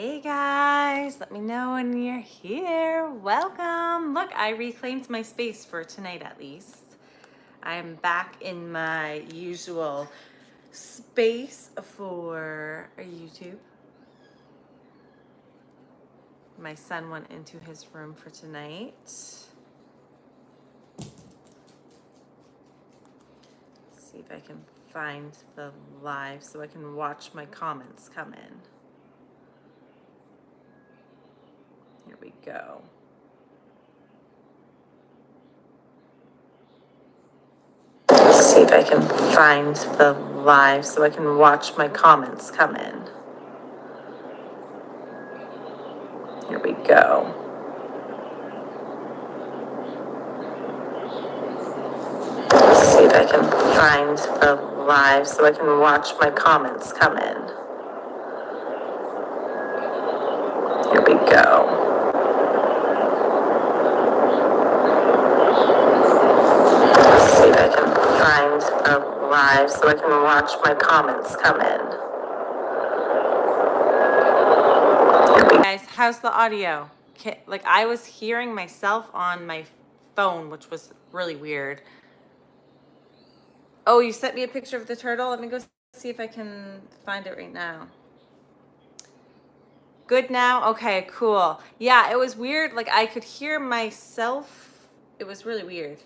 Hey guys, let me know when you're here. Welcome. Look, I reclaimed my space for tonight at least. I'm back in my usual space for YouTube. My son went into his room for tonight. See if I can find the live so I can watch my comments come in. Here we go. See if I can find the live so I can watch my comments come in. Here we go. See if I can find the live so I can watch my comments come in. Here we go. See if I can find the live so I can watch my comments come in. Guys, how's the audio? Like, I was hearing myself on my phone, which was really weird. Oh, you sent me a picture of the turtle? Let me go see if I can find it right now. Good now? Okay, cool. Yeah, it was weird. Like, I could hear myself. It was really weird.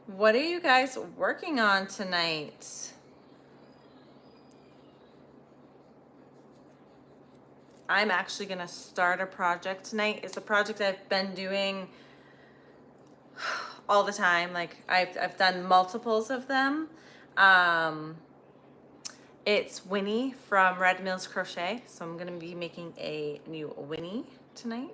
What are you guys working on tonight? I'm actually going to start a project tonight. It's a project I've been doing all the time. Like, I've done multiples of them. It's Winnie from Red Mills Crochet. So I'm going to be making a new Winnie tonight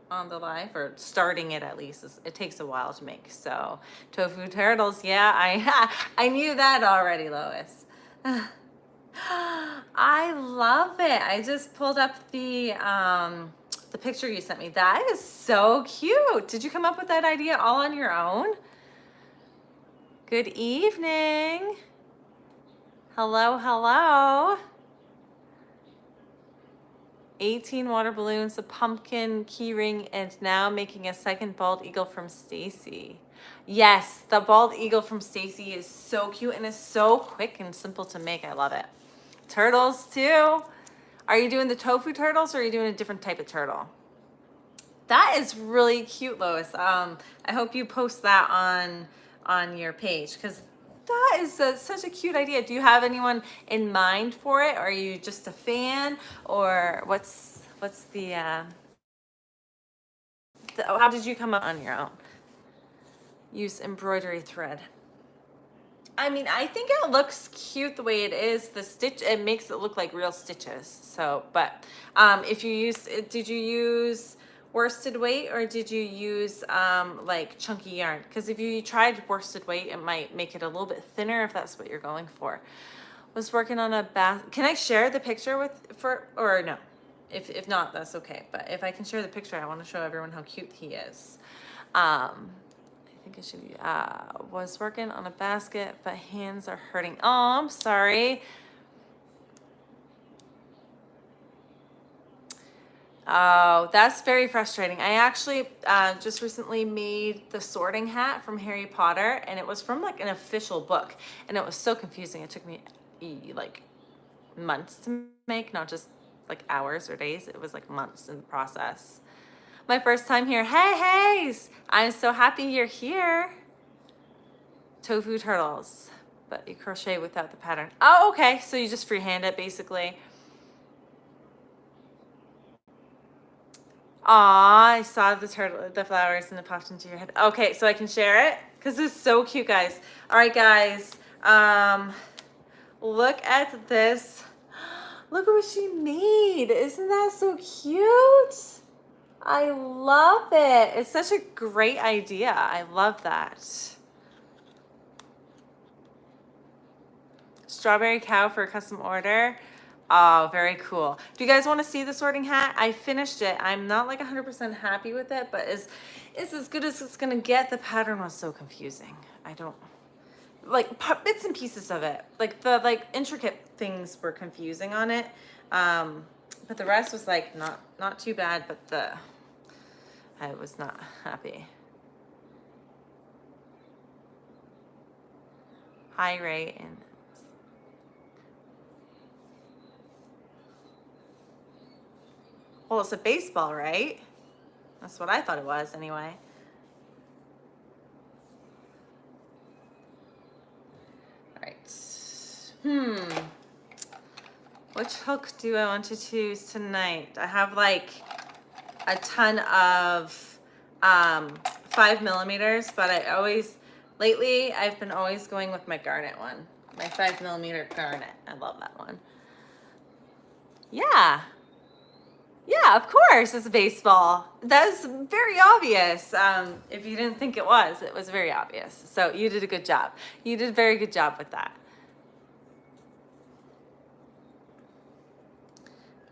on the live, or starting it at least. It takes a while to make. So tofu turtles. Yeah, I knew that already, Lois. I love it. I just pulled up the picture you sent me. That is so cute. Did you come up with that idea all on your own? Good evening. Hello, hello. 18 water balloons, a pumpkin key ring, and now making a second bald eagle from Stacy. Yes, the bald eagle from Stacy is so cute and is so quick and simple to make. I love it. Turtles too. Are you doing the tofu turtles or are you doing a different type of turtle? That is really cute, Lois. I hope you post that on your page, because that is such a cute idea. Do you have anyone in mind for it? Or are you just a fan, or what's the how did you come up on your own? Use embroidery thread. I mean, I think it looks cute the way it is. The stitch, it makes it look like real stitches. So, but if you use, did you use worsted weight or did you use like chunky yarn? Because if you tried worsted weight, it might make it a little bit thinner if that's what you're going for. Was working on a bath. Can I share the picture or no? If not, that's okay. But if I can share the picture, I want to show everyone how cute he is. I think it should be, was working on a basket, but hands are hurting. Oh, I'm sorry. Oh, that's very frustrating. I actually just recently made the sorting hat from Harry Potter, and it was from like an official book, and it was so confusing. It took me like months to make, not just like hours or days. It was like months in the process. My first time here. Hey, I'm so happy you're here. Tofu turtles, but you crochet without the pattern. Oh, okay. So you just freehand it basically. Aw, I saw the flowers, and it popped into your head. Okay, so I can share it because it's so cute, guys. All right, guys. Look at this. Look at what she made. Isn't that so cute? I love it. It's such a great idea. I love that. Strawberry cow for a custom order. Oh, very cool. Do you guys want to see the sorting hat? I finished it. I'm not like 100% happy with it, but it's as good as it's going to get. The pattern was so confusing. like bits and pieces of it. Like the like intricate things were confusing on it. But the rest was like not too bad, but I was not happy. High rate and well, it's a baseball, right? That's what I thought it was anyway. All right. Which hook do I want to choose tonight? I have like a ton of 5mm, but lately I've been always going with my garnet one. My 5mm garnet. I love that one. Yeah. Yeah, of course, it's a baseball. That's very obvious. If you didn't think it was very obvious. So you did a good job. You did a very good job with that.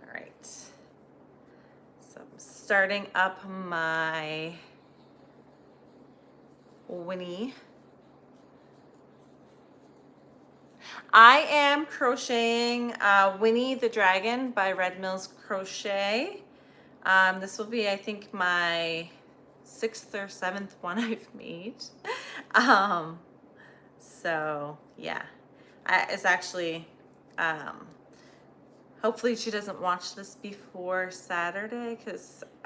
All right. So I'm starting up my Winnie. I am crocheting Winnie the Dragon by Red Mills Crochet. This will be, I think, my 6th or 7th one I've made. So yeah, it's actually, hopefully she doesn't watch this before Saturday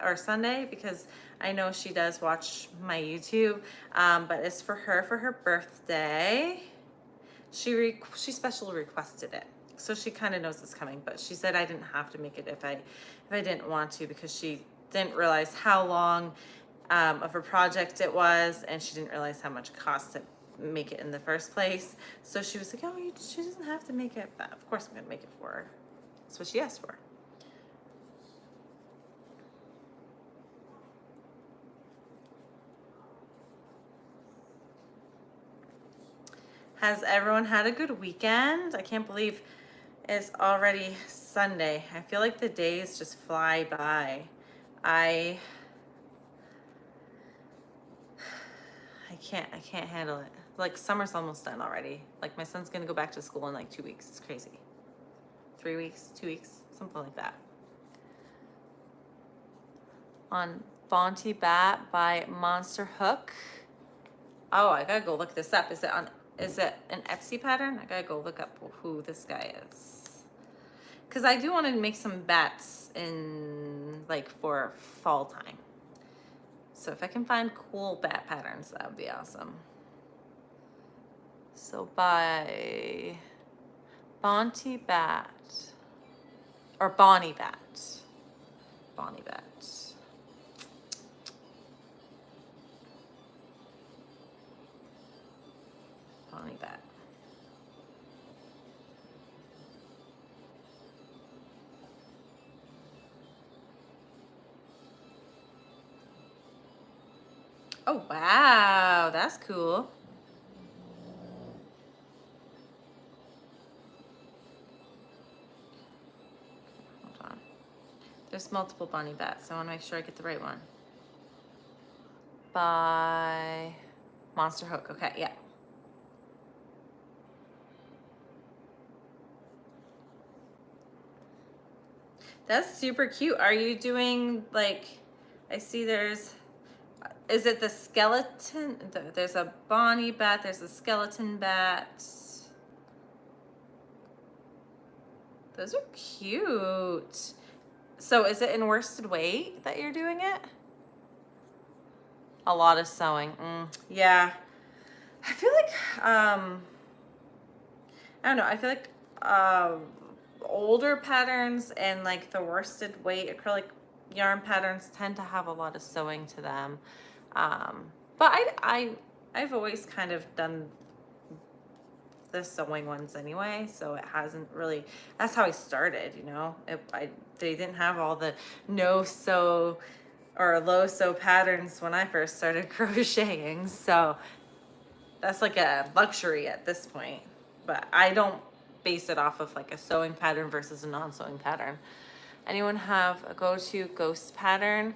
or Sunday, because I know she does watch my YouTube, but it's for her birthday. She special requested it, so she kind of knows it's coming, but she said I didn't have to make it if I didn't want to, because she didn't realize how long of a project it was, and she didn't realize how much it cost to make it in the first place. So she was like, oh, she doesn't have to make it, but of course I'm gonna make it for her. That's what she asked for. Has everyone had a good weekend? I can't believe it's already Sunday. I feel like the days just fly by. I can't handle it. Like, summer's almost done already. Like, my son's gonna go back to school in like 2 weeks. It's crazy. 3 weeks, 2 weeks, something like that. On Bonty Bat by Monster Hook. Oh, I gotta go look this up. Is it an Etsy pattern? I gotta go look up who this guy is. Because I do want to make some bats in, like, for fall time. So if I can find cool bat patterns, that would be awesome. So by Bonty Bat, or Bonnie Bat. Bonnie Bat. Bonnie Bat. Oh, wow, that's cool. Hold on. There's multiple Bonnie Bats, so I want to make sure I get the right one. By Monster Hook. Okay, yeah. That's super cute. Are you doing, like, I see is it the skeleton? There's a Bonnie Bat, there's a skeleton bat. Those are cute. So is it in worsted weight that you're doing it? A lot of sewing. Yeah. I feel like, I don't know, I feel like older patterns and like the worsted weight acrylic yarn patterns tend to have a lot of sewing to them. But I've always kind of done the sewing ones anyway, so it hasn't really, that's how I started, you know. They didn't have all the no sew or low sew patterns when I first started crocheting, so that's like a luxury at this point. But I don't base it off of like a sewing pattern versus a non-sewing pattern. Anyone have a go-to ghost pattern?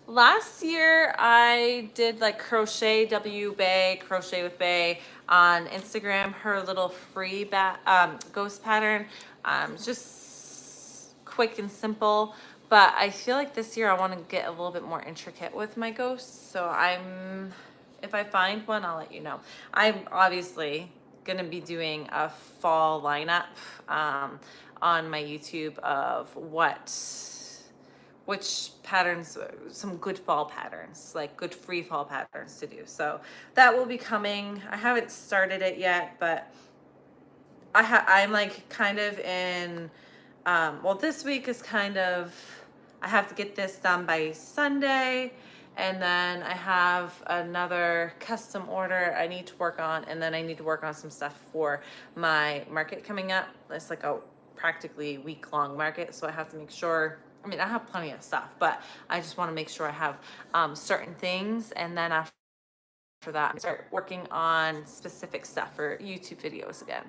Last year I did like Crochet Crochet with Bay on Instagram, her little free ghost pattern. Just quick and simple. But I feel like this year I want to get a little bit more intricate with my ghosts. So if I find one, I'll let you know. I'm obviously gonna be doing a fall lineup on my YouTube of which patterns, some good fall patterns, like good free fall patterns to do. So that will be coming. I haven't started it yet, but I'm like kind of in, well, this week is kind of, I have to get this done by Sunday. And then I have another custom order I need to work on. And then I need to work on some stuff for my market coming up. It's like a practically week-long market. So I have to make sure, I mean, I have plenty of stuff, but I just want to make sure I have certain things. And then after that, I start working on specific stuff for YouTube videos again.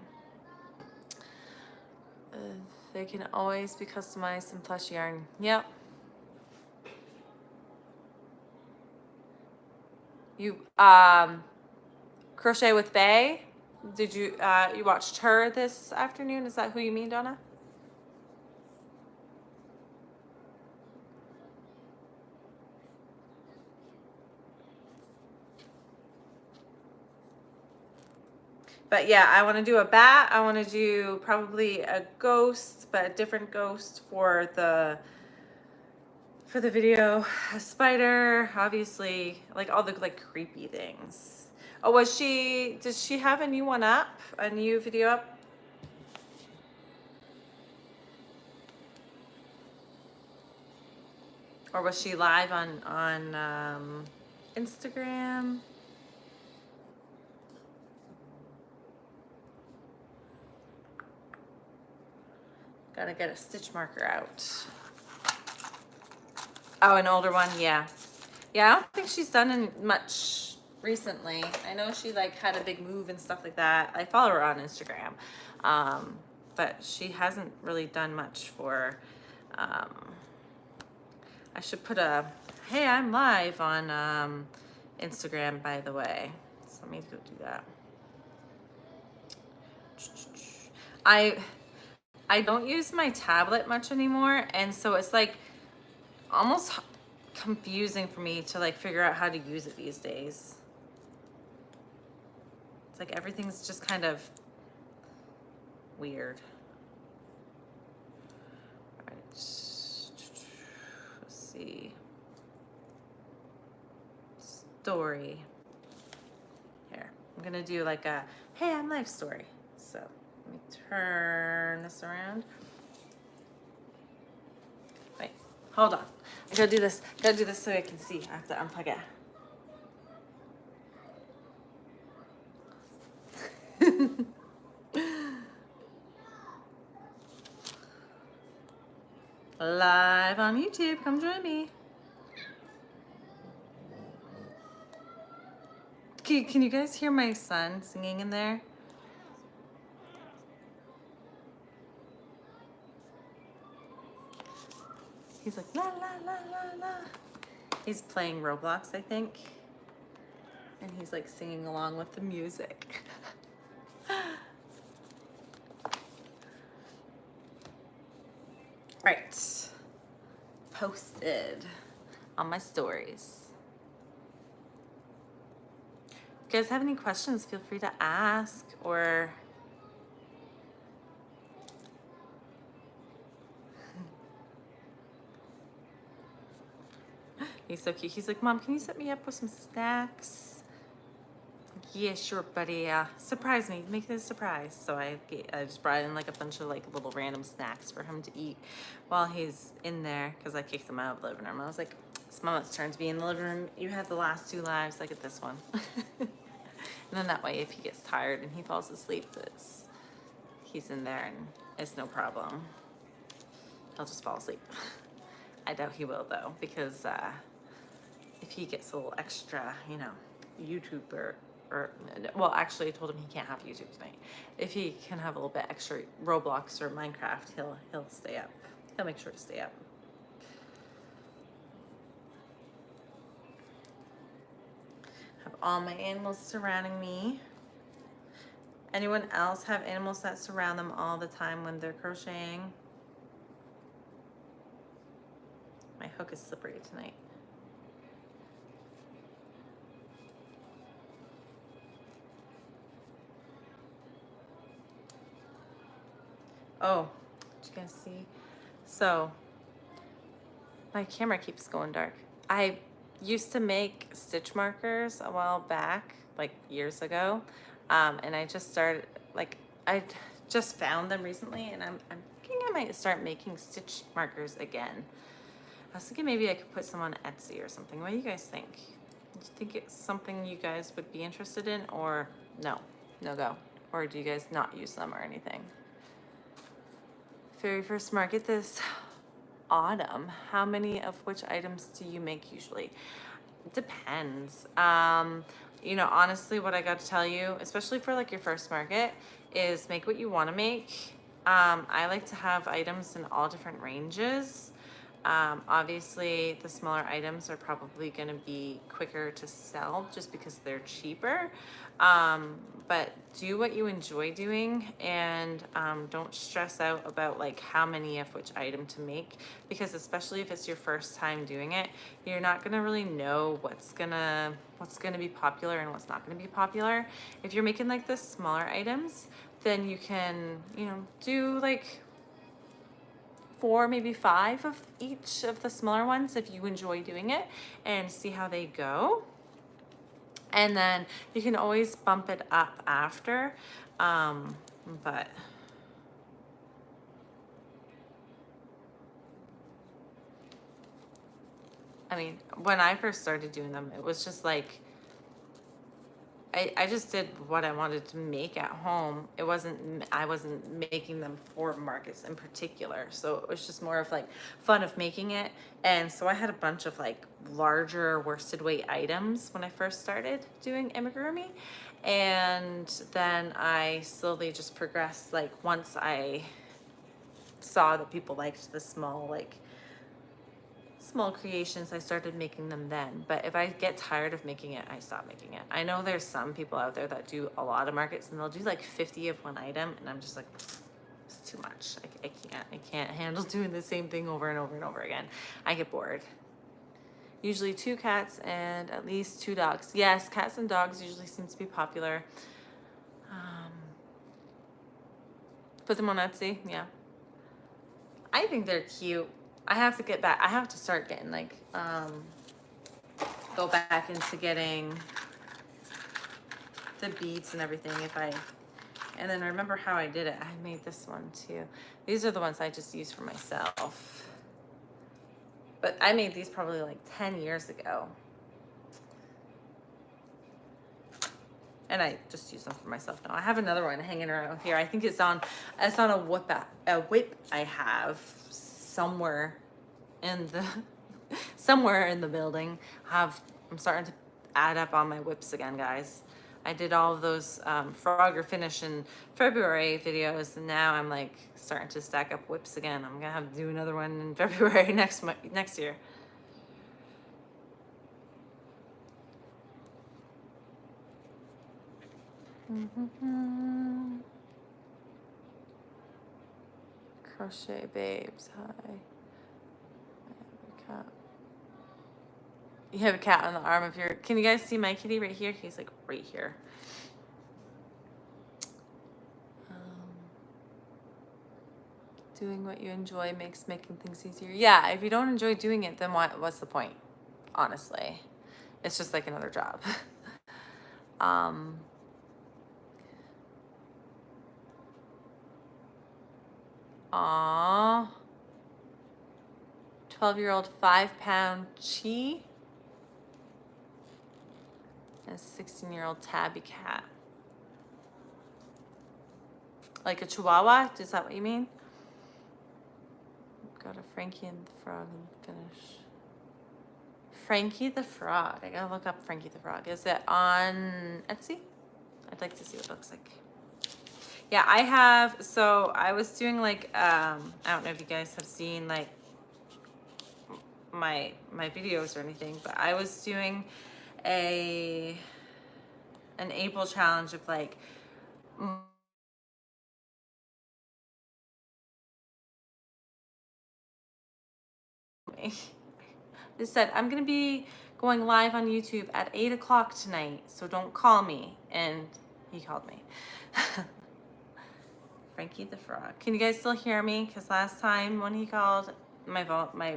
They can always be customized in plush yarn. Yep. You Crochet with Bay. Did you you watched her this afternoon? Is that who you mean, Donna? But yeah, I want to do a bat. I want to do probably a ghost, but a different ghost for the video. A spider, obviously, like all the like creepy things. Oh, does she have a new one up? A new video up? Or was she live on Instagram? Gotta get a stitch marker out. Oh, an older one, yeah. Yeah, I don't think she's done much recently. I know she like had a big move and stuff like that. I follow her on Instagram. But she hasn't really done much for, I should put a, hey, I'm live on Instagram, by the way. So let me go do that. I don't use my tablet much anymore, and so it's like almost confusing for me to like figure out how to use it these days. It's like everything's just kind of weird. All right, let's see. Story. Here, I'm gonna do like a, hey, I'm live story. So let me turn this around. Wait, hold on. I gotta do this. Gotta do this so I can see. I have to unplug it. Live on YouTube. Come join me. Can you guys hear my son singing in there? He's like, la, la, la, la, la. He's playing Roblox, I think. And he's like singing along with the music. Right. Posted on my stories. If you guys have any questions, feel free to ask, or he's so cute. He's like, Mom, can you set me up with some snacks? Yeah, sure, buddy. Surprise me. Make this a surprise. So I just brought in like a bunch of like little random snacks for him to eat while he's in there, because I kicked him out of the living room. I was like, it's Mama's turn to be in the living room. You had the last 2 lives. I get this one. And then that way, if he gets tired and he falls asleep, he's in there and it's no problem. He'll just fall asleep. I doubt he will though, because if he gets a little extra, you know, YouTuber, or well, actually I told him he can't have YouTube tonight. If he can have a little bit extra Roblox or Minecraft, he'll stay up. He'll make sure to stay up. Have all my animals surrounding me. Anyone else have animals that surround them all the time when they're crocheting? My hook is slippery tonight. Oh, did you guys see? So my camera keeps going dark. I used to make stitch markers a while back, like years ago, and I just started, like, I just found them recently, and I'm thinking I might start making stitch markers again. I was thinking maybe I could put some on Etsy or something. What do you guys think? Do you think it's something you guys would be interested in, or no go? Or do you guys not use them or anything? Very first market this autumn. How many of which items do you make usually? It depends. You know, honestly, what I got to tell you, especially for like your first market, is make what you want to make. I like to have items in all different ranges. Obviously, the smaller items are probably going to be quicker to sell just because they're cheaper. But do what you enjoy doing, and don't stress out about like how many of which item to make, because especially if it's your first time doing it, you're not going to really know what's gonna be popular and what's not going to be popular. If you're making like the smaller items, then you can, you know, do like 4, maybe 5 of each of the smaller ones if you enjoy doing it, and see how they go. And then you can always bump it up after. But I mean, when I first started doing them, it was just like, I just did what I wanted to make at home. I wasn't making them for markets in particular. So it was just more of like fun of making it. And so I had a bunch of like larger worsted weight items when I first started doing amigurumi. And then I slowly just progressed. Like once I saw that people liked the small creations, I started making them then. But if I get tired of making it, I stop making it. I know there's some people out there that do a lot of markets and they'll do like 50 of one item, and I'm just like, it's too much. I can't handle doing the same thing over and over and over again. I get bored. Usually 2 cats and at least 2 dogs. Yes, cats and dogs usually seem to be popular. Put them on Etsy, yeah. I think they're cute. I have to start getting like, go back into getting the beads and everything and then remember how I did it. I made this one too. These are the ones I just use for myself. But I made these probably like 10 years ago. And I just use them for myself now. I have another one hanging around here. I think it's on a whip I have somewhere in the building. I'm starting to add up on my whips again, guys. I did all of those Frogger Finish in February videos, and now I'm like starting to stack up whips again. I'm gonna have to do another one in February next year. Crochet babes, hi. Cat. You have a cat on the arm of your... Can you guys see my kitty right here? He's like right here. Doing what you enjoy makes making things easier. Yeah, if you don't enjoy doing it, then what's the point? Honestly, it's just like another job. Aww. 12-year-old 5-pound Chi. And a 16-year-old tabby cat. Like a chihuahua? Is that what you mean? Got a Frankie and the Frog and finish. Frankie the Frog. I gotta look up Frankie the Frog. Is it on Etsy? I'd like to see what it looks like. Yeah, I have, so I was doing like, I don't know if you guys have seen like my videos or anything, but I was doing a an April challenge of like They said, I'm going to be going live on YouTube at 8 o'clock tonight, so don't call me. And he called me. Frankie the Frog. Can you guys still hear me? Because last time when he called, my volume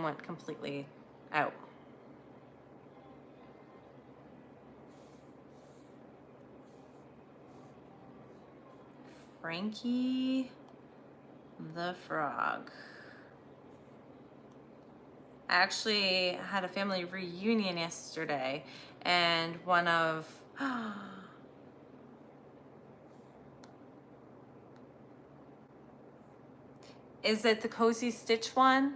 went completely out. Frankie the Frog. I actually had a family reunion yesterday, and one of is it the Cozy Stitch one?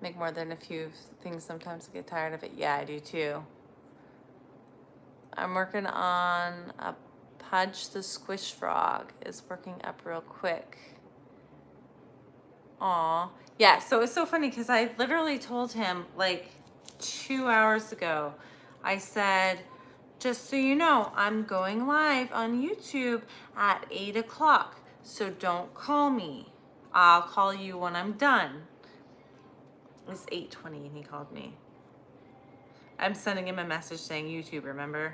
Make more than a few things sometimes I get tired of it. Yeah, I do too. I'm working on a Pudge the Squish Frog is working up real quick. Aw. Yeah, so it's so funny because I literally told him like 2 hours ago, I said, just so you know, I'm going live on YouTube at 8 o'clock, so don't call me. I'll call you when I'm done. It's 8:20 and he called me. I'm sending him a message saying YouTube, remember?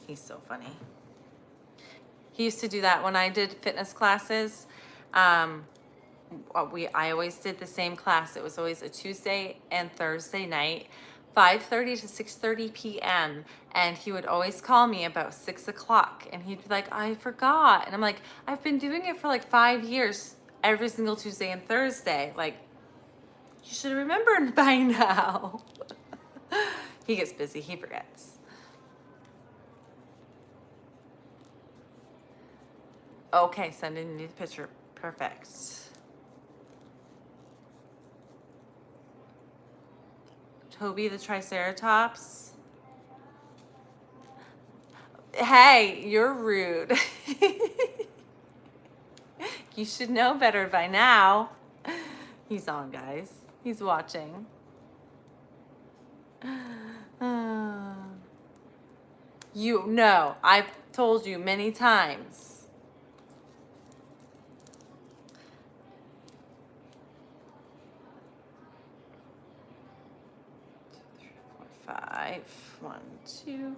He's so funny. He used to do that when I did fitness classes. I always did the same class. It was always a Tuesday and Thursday night, 5:30 to 6:30 p.m. And he would always call me about 6 o'clock and he'd be like, I forgot. And I'm like, I've been doing it for like 5 years, every single Tuesday and Thursday. Like, you should have remembered by now. He gets busy, he forgets. Okay, sending me the picture. Perfect. Toby the Triceratops. Hey, you're rude. You should know better by now. He's on, guys. He's watching. You know, I've told you many times. 5, 1, 2.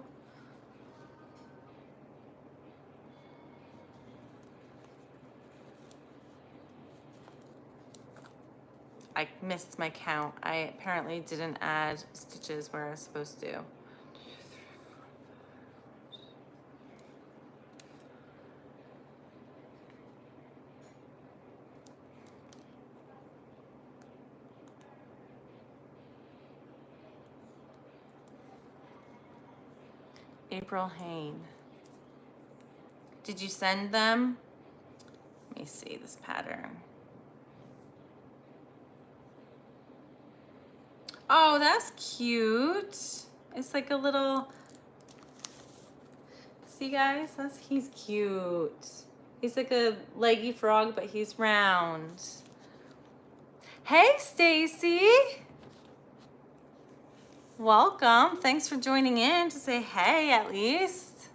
I missed my count. I apparently didn't add stitches where I was supposed to. April Hain. Did you send them? Let me see this pattern. Oh, that's cute. It's like a little, see guys, he's cute. He's like a leggy frog, but he's round. Hey, Stacy. Welcome. Thanks for joining in to say hey at least.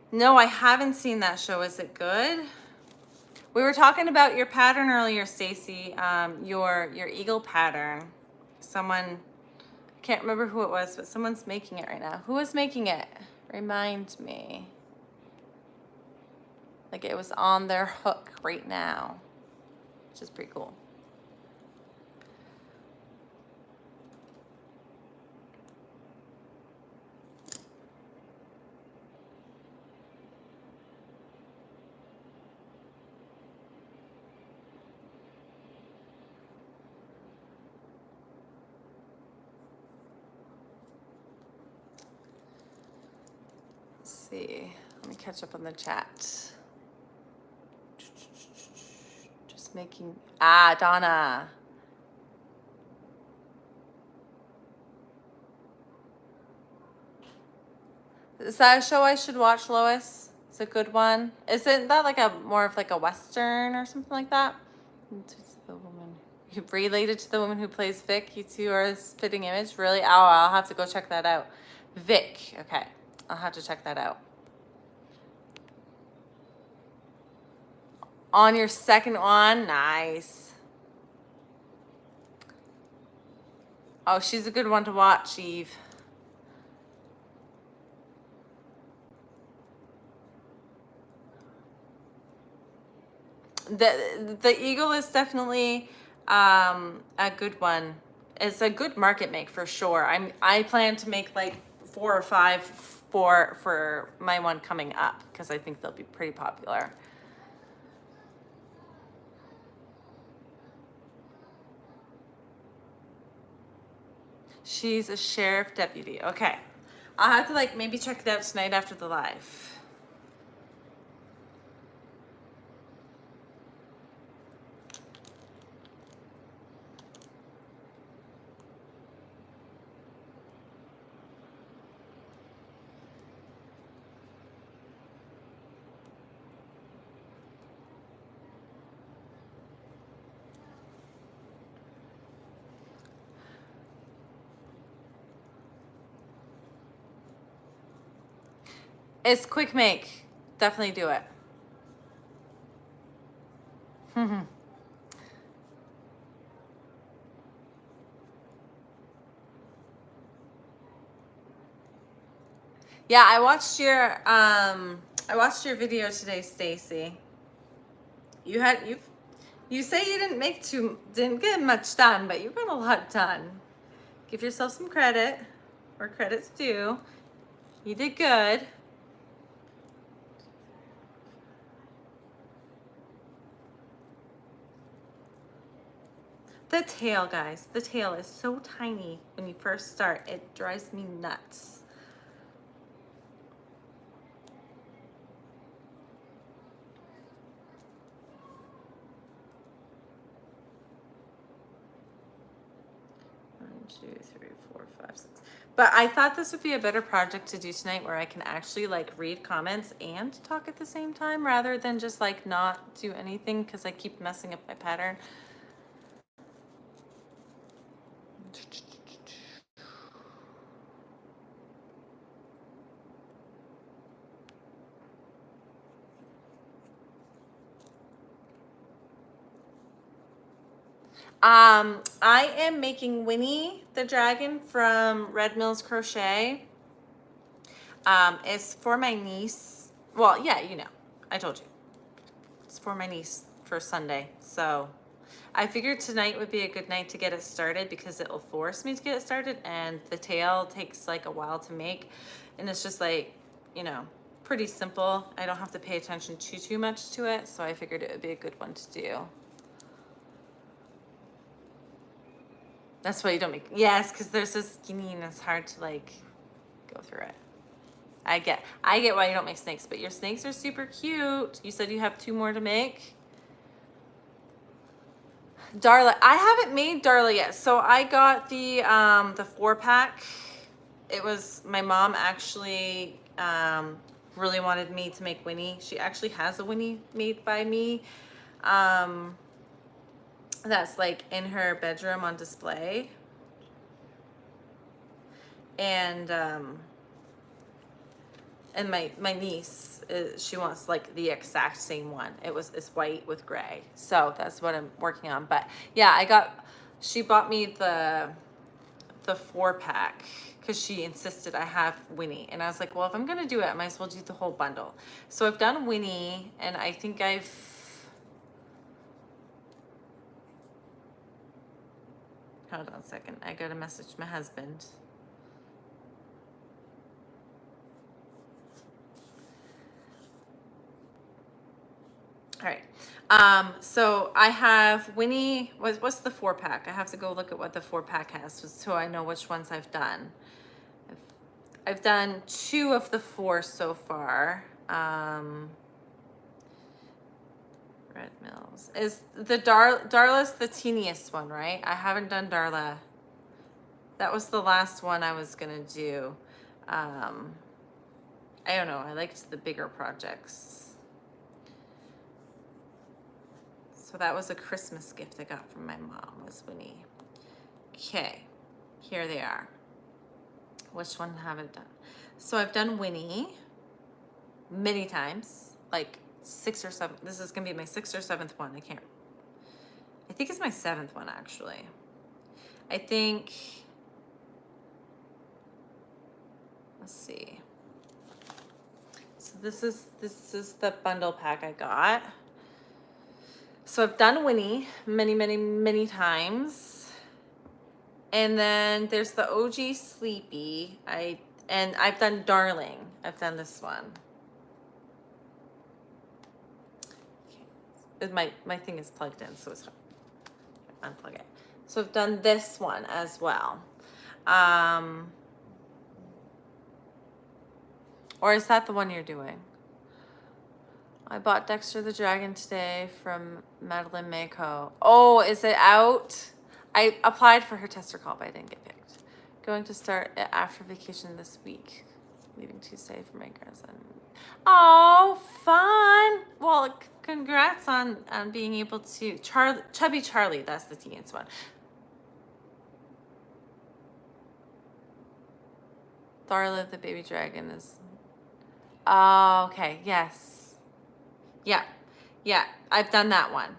No, I haven't seen that show. Is it good? We were talking about your pattern earlier, Stacy. Your eagle pattern. Someone, I can't remember who it was, but someone's making it right now. Who was making it? Remind me. Like it was on their hook right now, which is pretty cool. Let's see. Let me catch up on the chat. Who's making, Donna. Is that a show I should watch, Lois? It's a good one. Isn't that like a more of like a Western or something like that? The woman related to the woman who plays Vic. You two are a spitting image. Really? Oh, I'll have to go check that out. Vic. Okay, I'll have to check that out. On your second one, nice. Oh, she's a good one to watch, Eve. The Eagle is definitely a good one. It's a good market make for sure. I plan to make like 4 or 5 for my one coming up because I think they'll be pretty popular. She's a sheriff deputy. Okay. I'll have to like maybe check it out tonight after the live. It's quick make. Definitely do it. Yeah, I watched your video today, Stacy. You say you didn't get much done, but you got a lot done. Give yourself some credit where credit's due. You did good. The tail, guys, the tail is so tiny when you first start. It drives me nuts. One, two, three, four, five, six. But I thought this would be a better project to do tonight where I can actually like read comments and talk at the same time rather than just like not do anything because I keep messing up my pattern. I am making Winnie the Dragon from Red Mills Crochet. It's for my niece. Well, yeah, you know, I told you. It's for my niece for Sunday. So I figured tonight would be a good night to get it started because it will force me to get it started, and the tail takes like a while to make, and it's just like, you know, pretty simple. I don't have to pay attention too much to it, so I figured it would be a good one to do. That's why you don't make, yes, because they're so skinny and it's hard to like go through it. I get why you don't make snakes, but your snakes are super cute. You said you have 2 more to make. Darla, I haven't made Darla yet. So I got the 4-pack. It was, my mom actually really wanted me to make Winnie. She actually has a Winnie made by me. That's like in her bedroom on display. And my niece, she wants like the exact same one. It's white with gray. So that's what I'm working on. But yeah, she bought me the 4-pack because she insisted I have Winnie. And I was like, well, if I'm going to do it, I might as well do the whole bundle. So I've done Winnie, and I think hold on a second. I got to message my husband. All right. So I have Winnie. What's the 4-pack? I have to go look at what the 4-pack has so I know which ones I've done. I've done 2 of the 4 so far. Red Mills. Is the Darla's the teeniest one, right? I haven't done Darla. That was the last one I was gonna do. I don't know, I liked the bigger projects. So that was a Christmas gift I got from my mom, was Winnie. Okay, here they are. Which one haven't done? So I've done Winnie many times, like 6 or 7. This is gonna be my 6th or 7th one. I think it's my 7th one actually. I think, let's see. So this is the bundle pack I got. So I've done Winnie many times. And then there's the OG Sleepy. I've done Darling. I've done this one. My thing is plugged in, so it's unplug it. So I've done this one as well. Or is that the one you're doing? I bought Dexter the Dragon today from Madeline Mayco. Oh, is it out? I applied for her tester call, but I didn't get picked. Going to start after vacation this week. Leaving Tuesday for my cousin. Oh, fun. Well, congrats on being able to. Chubby Charlie, that's the teens one. Darla the baby dragon is. Oh, okay. Yes. Yeah. Yeah. I've done that one.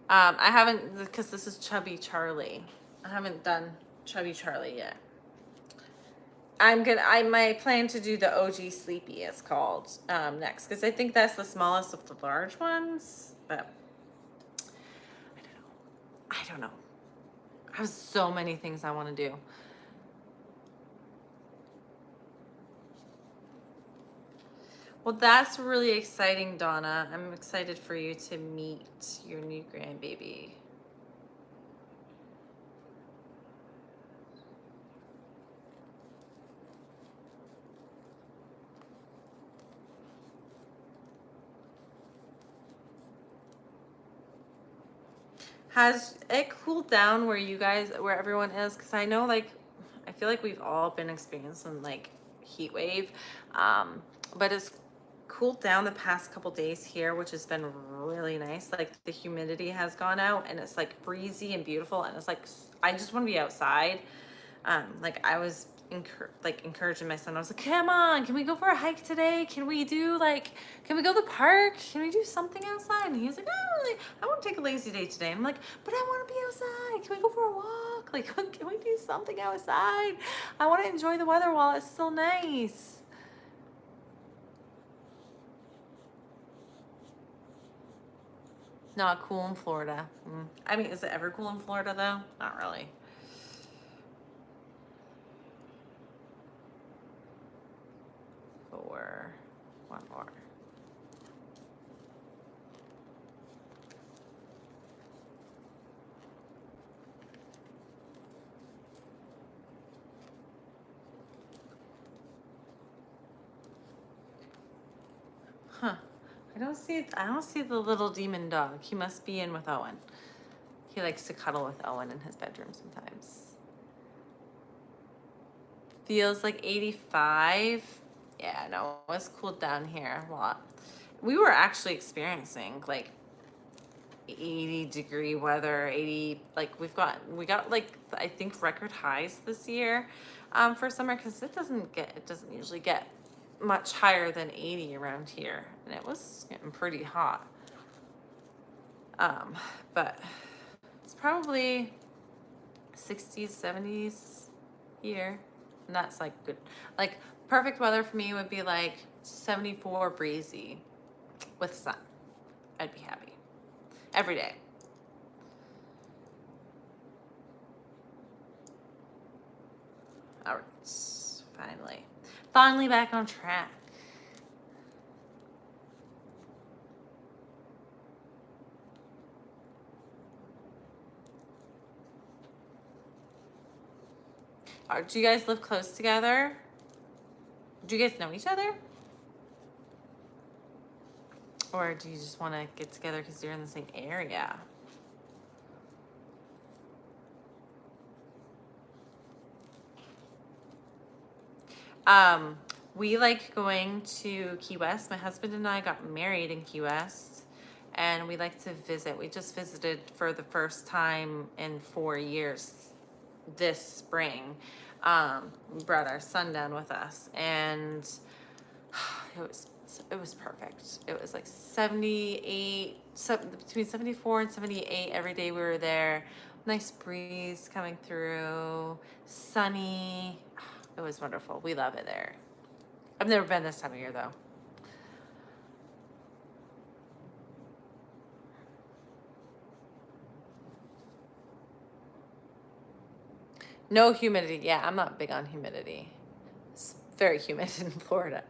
I haven't, because this is Chubby Charlie. I haven't done Chubby Charlie yet. I plan to do the OG Sleepy, it's called, next, because I think that's the smallest of the large ones, but I don't know. I have so many things I want to do. Well, that's really exciting, Donna. I'm excited for you to meet your new grandbaby. Has it cooled down where everyone is? Because I know, like, I feel like we've all been experiencing, like, heat wave. But it's cooled down the past couple days here, which has been really nice. Like, the humidity has gone out, and it's, like, breezy and beautiful. And it's, like, I just want to be outside. Like, I was encouraging my son. I was like, come on, can we go for a hike today? Can we do can we go to the park? Can we do something outside? And he was like, I want to take a lazy day today. I'm like, but I want to be outside. Can we go for a walk? Like, can we do something outside? I want to enjoy the weather while it's still nice. Not cool in Florida. I mean, is it ever cool in Florida though? Not really. One more. Huh. I don't see the little demon dog. He must be in with Owen. He likes to cuddle with Owen in his bedroom sometimes. Feels like 85. Yeah, no, it's cooled down here a lot. We were actually experiencing like 80-degree weather, 80, like we got like, I think record highs this year for summer, because it doesn't usually get much higher than 80 around here, and it was getting pretty hot. But it's probably 60s, 70s here, and that's like good. Like, perfect weather for me would be like 74 breezy with sun. I'd be happy every day. All right, finally back on track. Do you guys live close together? Do you guys know each other? Or do you just want to get together because you're in the same area? We like going to Key West. My husband and I got married in Key West, and we like to visit. We just visited for the first time in 4 years this spring. We brought our son down with us, and it was perfect. It was like 78, between 74 and 78 every day we were there. Nice breeze coming through, sunny. It was wonderful. We love it there. I've never been this time of year though. No humidity. Yeah, I'm not big on humidity. It's very humid in Florida.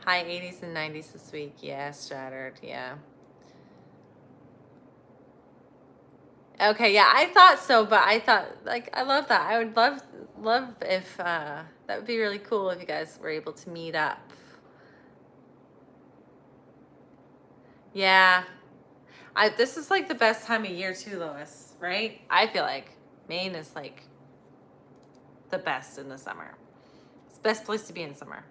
High 80s and 90s this week. Yeah, shattered. Yeah. Okay, yeah, I thought so, but I thought, like, I love that. I would love if that would be really cool if you guys were able to meet up. Yeah. This is like the best time of year too, Lois, right? I feel like Maine is like the best in the summer. It's the best place to be in summer.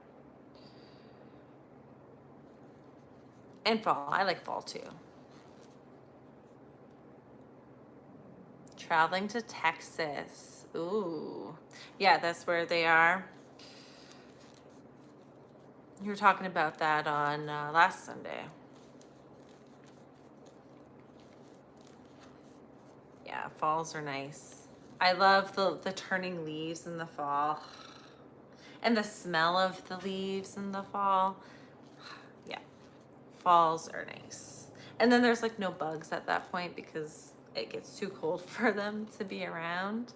And fall. I like fall too. Traveling to Texas. Ooh. Yeah, that's where they are. You were talking about that on last Sunday. Yeah, falls are nice. I love the turning leaves in the fall. And the smell of the leaves in the fall. Yeah, falls are nice. And then there's like no bugs at that point because it gets too cold for them to be around.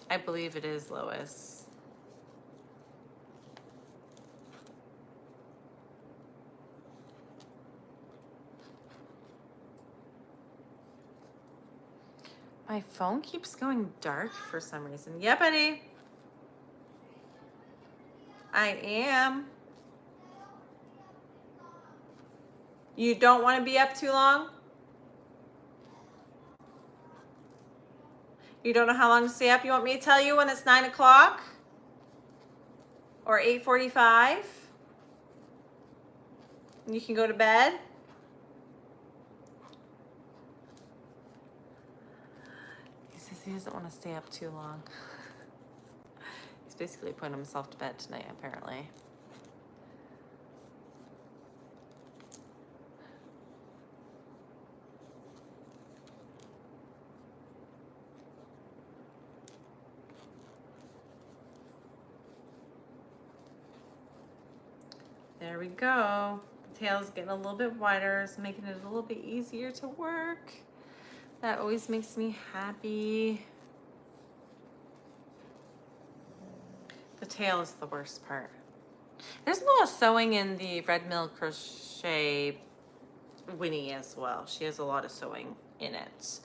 I believe it is, Lois. My phone keeps going dark for some reason. Yeah, buddy. I am. You don't want to be up too long? You don't know how long to stay up? You want me to tell you when it's 9 o'clock? Or 8:45? You can go to bed? He says he doesn't want to stay up too long. He's basically putting himself to bed tonight, apparently. There we go. The tail's getting a little bit wider. It's making it a little bit easier to work. That always makes me happy. The tail is the worst part. There's a lot of sewing in the Red Mill Crochet Winnie as well. She has a lot of sewing in it.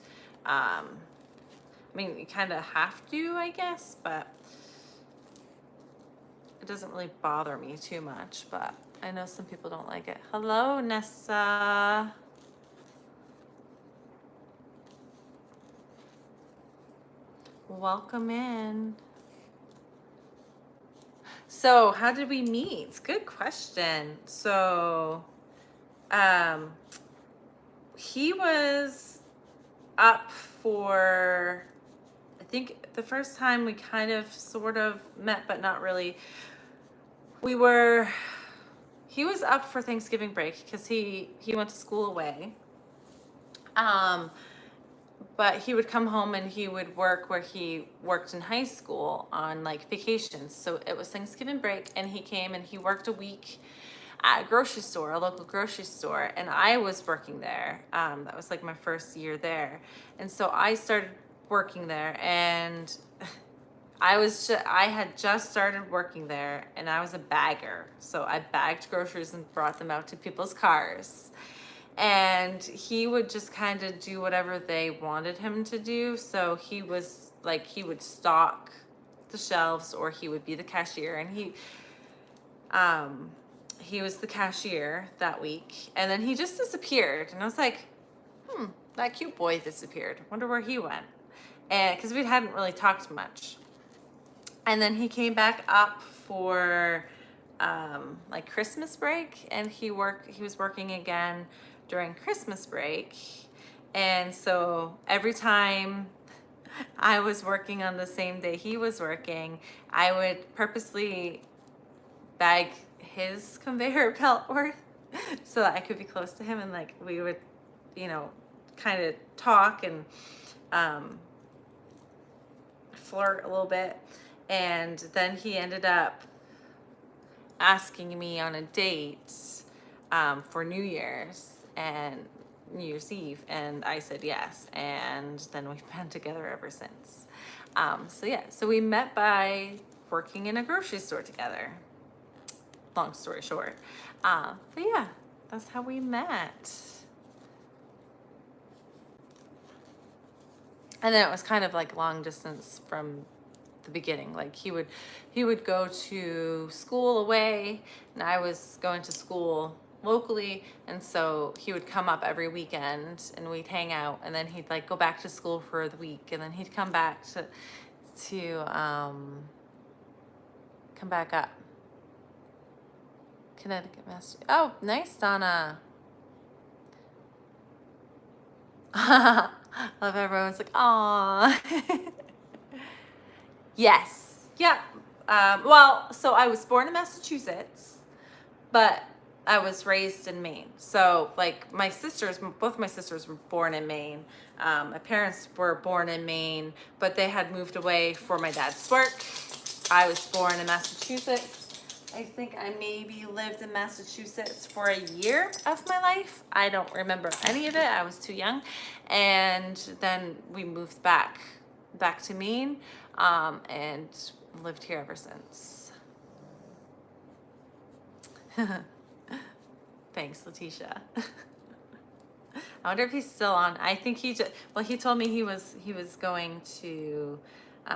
I mean, you kind of have to, I guess, but it doesn't really bother me too much, but I know some people don't like it. Hello, Nessa. Welcome in. So, how did we meet? Good question. So, he was up for, I think the first time we kind of sort of met, but not really. He was up for Thanksgiving break because he went to school away. But he would come home and he would work where he worked in high school on like vacations. So it was Thanksgiving break and he came and he worked a week at a grocery store, a local grocery store. And I was working there. That was like my first year there. And so I started working there and I had just started working there and I was a bagger. So I bagged groceries and brought them out to people's cars. And he would just kind of do whatever they wanted him to do. So he was like, he would stock the shelves or he would be the cashier. And he was the cashier that week, and then he just disappeared. And I was like, that cute boy disappeared. Wonder where he went. And because we hadn't really talked much. And then he came back up for like Christmas break, and he was working again during Christmas break. And so every time I was working on the same day he was working, I would purposely bag his conveyor belt worth so that I could be close to him, and like we would, you know, kind of talk and flirt a little bit. And then he ended up asking me on a date for New Year's and New Year's Eve, and I said yes, and then we've been together ever since. So yeah, so we met by working in a grocery store together. Long story short. But yeah, that's how we met. And then it was kind of like long distance from the beginning. Like he would go to school away, and I was going to school locally, and so he would come up every weekend and we'd hang out, and then he'd like go back to school for the week, and then he'd come back to come back up. Connecticut, Mass. Oh, nice, Donna. Love everyone's like, aw. Yes. Yeah. Well, so I was born in Massachusetts, but I was raised in Maine. So like both my sisters were born in Maine. My parents were born in Maine, but they had moved away for my dad's work. I was born in Massachusetts. I think I maybe lived in Massachusetts for a year of my life. I don't remember any of it. I was too young. And then we moved back to Maine, and lived here ever since. Thanks, Letitia. I wonder if he's still on. I think he told me he was going to,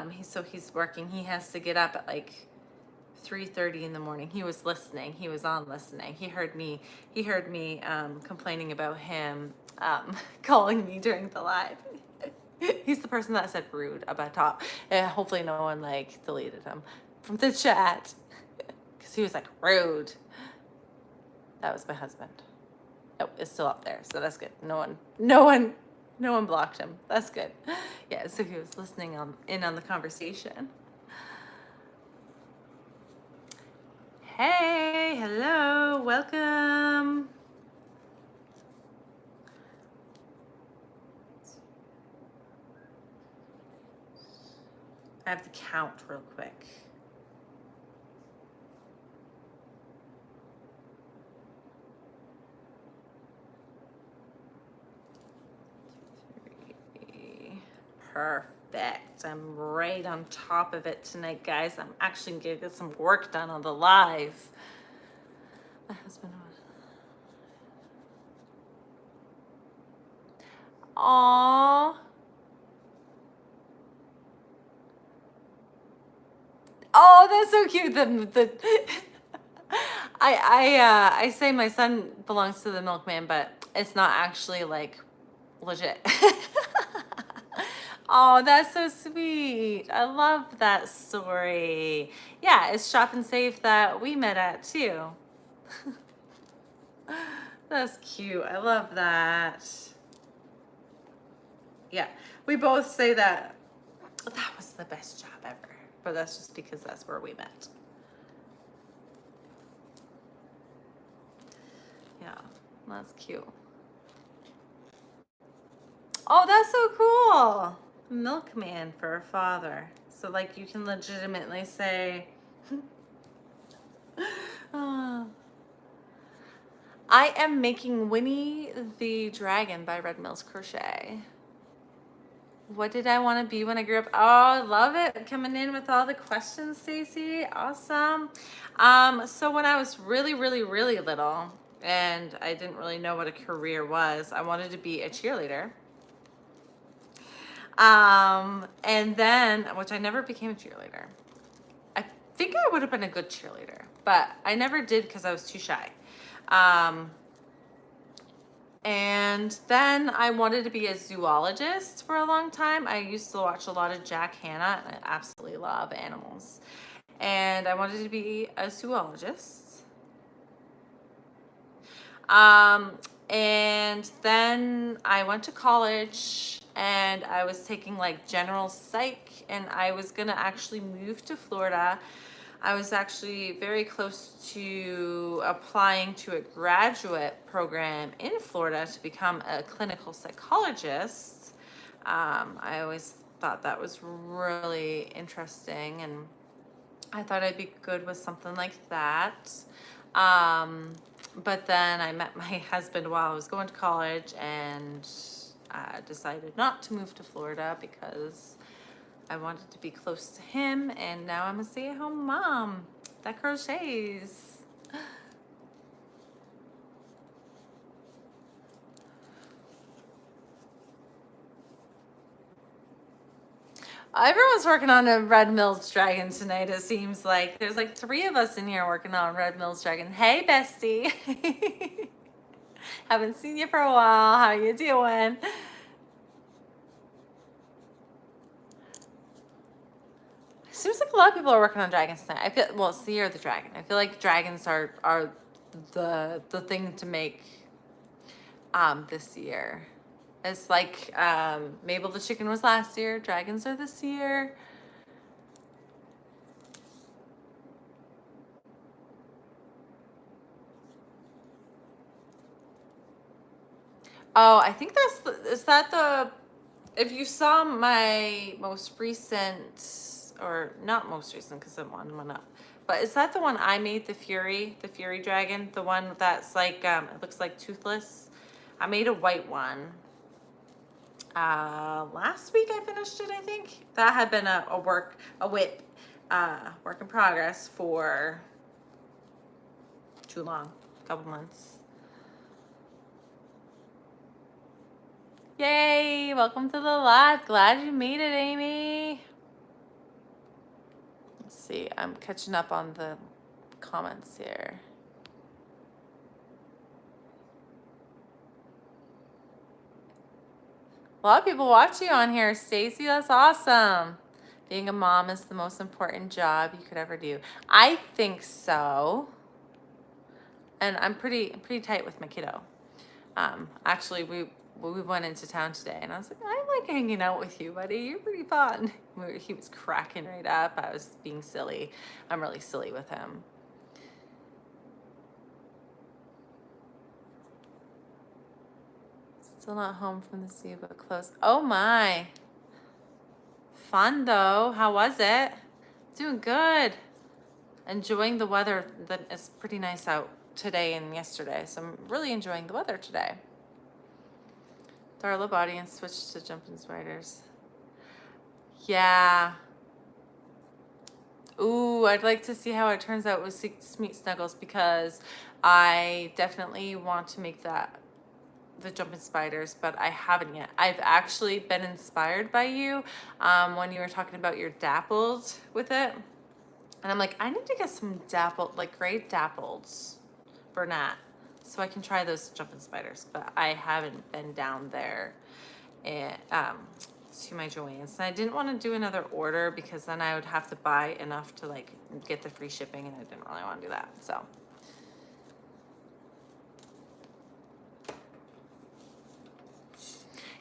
he's working. He has to get up at like 3:30 in the morning. He was listening. He was on listening. He heard me complaining about him calling me during the live. He's the person that said rude up at top. Hopefully no one like deleted him from the chat because he was like rude. That was my husband. Oh, it's still up there, so that's good. No one blocked him. That's good. Yeah, so he was listening in on the conversation. Hey, hello, welcome. I have to count real quick. Perfect. I'm right on top of it tonight, guys. I'm actually gonna get some work done on the live. My husband was. Aww. Oh, that's so cute. I say my son belongs to the milkman, but it's not actually like legit. Oh, that's so sweet. I love that story. Yeah, it's Shop and Save that we met at too. That's cute. I love that. Yeah, we both say that was the best job ever, but that's just because that's where we met. Yeah, that's cute. Oh, that's so cool. Milkman for a father. So like you can legitimately say, oh. I am making Winnie the Dragon by Red Mills Crochet. What did I want to be when I grew up? Oh, I love it. Coming in with all the questions, Stacey. Awesome. So when I was really, really, really little and I didn't really know what a career was, I wanted to be a cheerleader. And then, which I never became a cheerleader. I think I would have been a good cheerleader, but I never did because I was too shy. And then I wanted to be a zoologist for a long time. I used to watch a lot of Jack Hanna, and I absolutely love animals. And I wanted to be a zoologist. And then I went to college and I was taking like general psych, and I was gonna actually move to Florida. I was actually very close to applying to a graduate program in Florida to become a clinical psychologist. I always thought that was really interesting, and I thought I'd be good with something like that. But then I met my husband while I was going to college, and decided not to move to Florida because I wanted to be close to him, and now I'm a stay-at-home mom that crochets. Everyone's working on a Red Mills Dragon tonight, it seems like. There's like 3 of us in here working on Red Mills Dragon. Hey, bestie. Haven't seen you for a while. How you doing? Seems like a lot of people are working on dragons tonight. I feel, well, it's the year of the dragon. I feel like dragons are the thing to make this year. It's like Mabel the chicken was last year. Dragons are this year. Oh, I think is that the, if you saw my most recent, or not most recent because it went up, but is that the one I made, the Fury Dragon, the one that's like, it looks like toothless? I made a white one. Last week I finished it, I think. That had been a work in progress for too long, a couple months. Yay, welcome to the live. Glad you made it, Amy. Let's see, I'm catching up on the comments here. A lot of people watch you on here, Stacy. That's awesome. Being a mom is the most important job you could ever do. I think so. And I'm pretty tight with my kiddo. Actually, we went into town today, and I was like, I like hanging out with you, buddy. You're pretty fun. He was cracking right up. I was being silly. I'm really silly with him. Still not home from the sea, but close. Oh my. Fun though. How was it? Doing good. Enjoying the weather. That is pretty nice out today and yesterday. So I'm really enjoying the weather today. Darla body and switched to jumping spiders. Yeah. Ooh, I'd like to see how it turns out with Smeet Snuggles, because I definitely want to make that the jumping spiders, but I haven't yet. I've actually been inspired by you when you were talking about your dappled with it, and I'm like, I need to get some dappled, like gray dappleds for Nat, so I can try those jumping spiders, but I haven't been down there and to my Joann's, and I didn't want to do another order because then I would have to buy enough to like get the free shipping, and I didn't really want to do that. So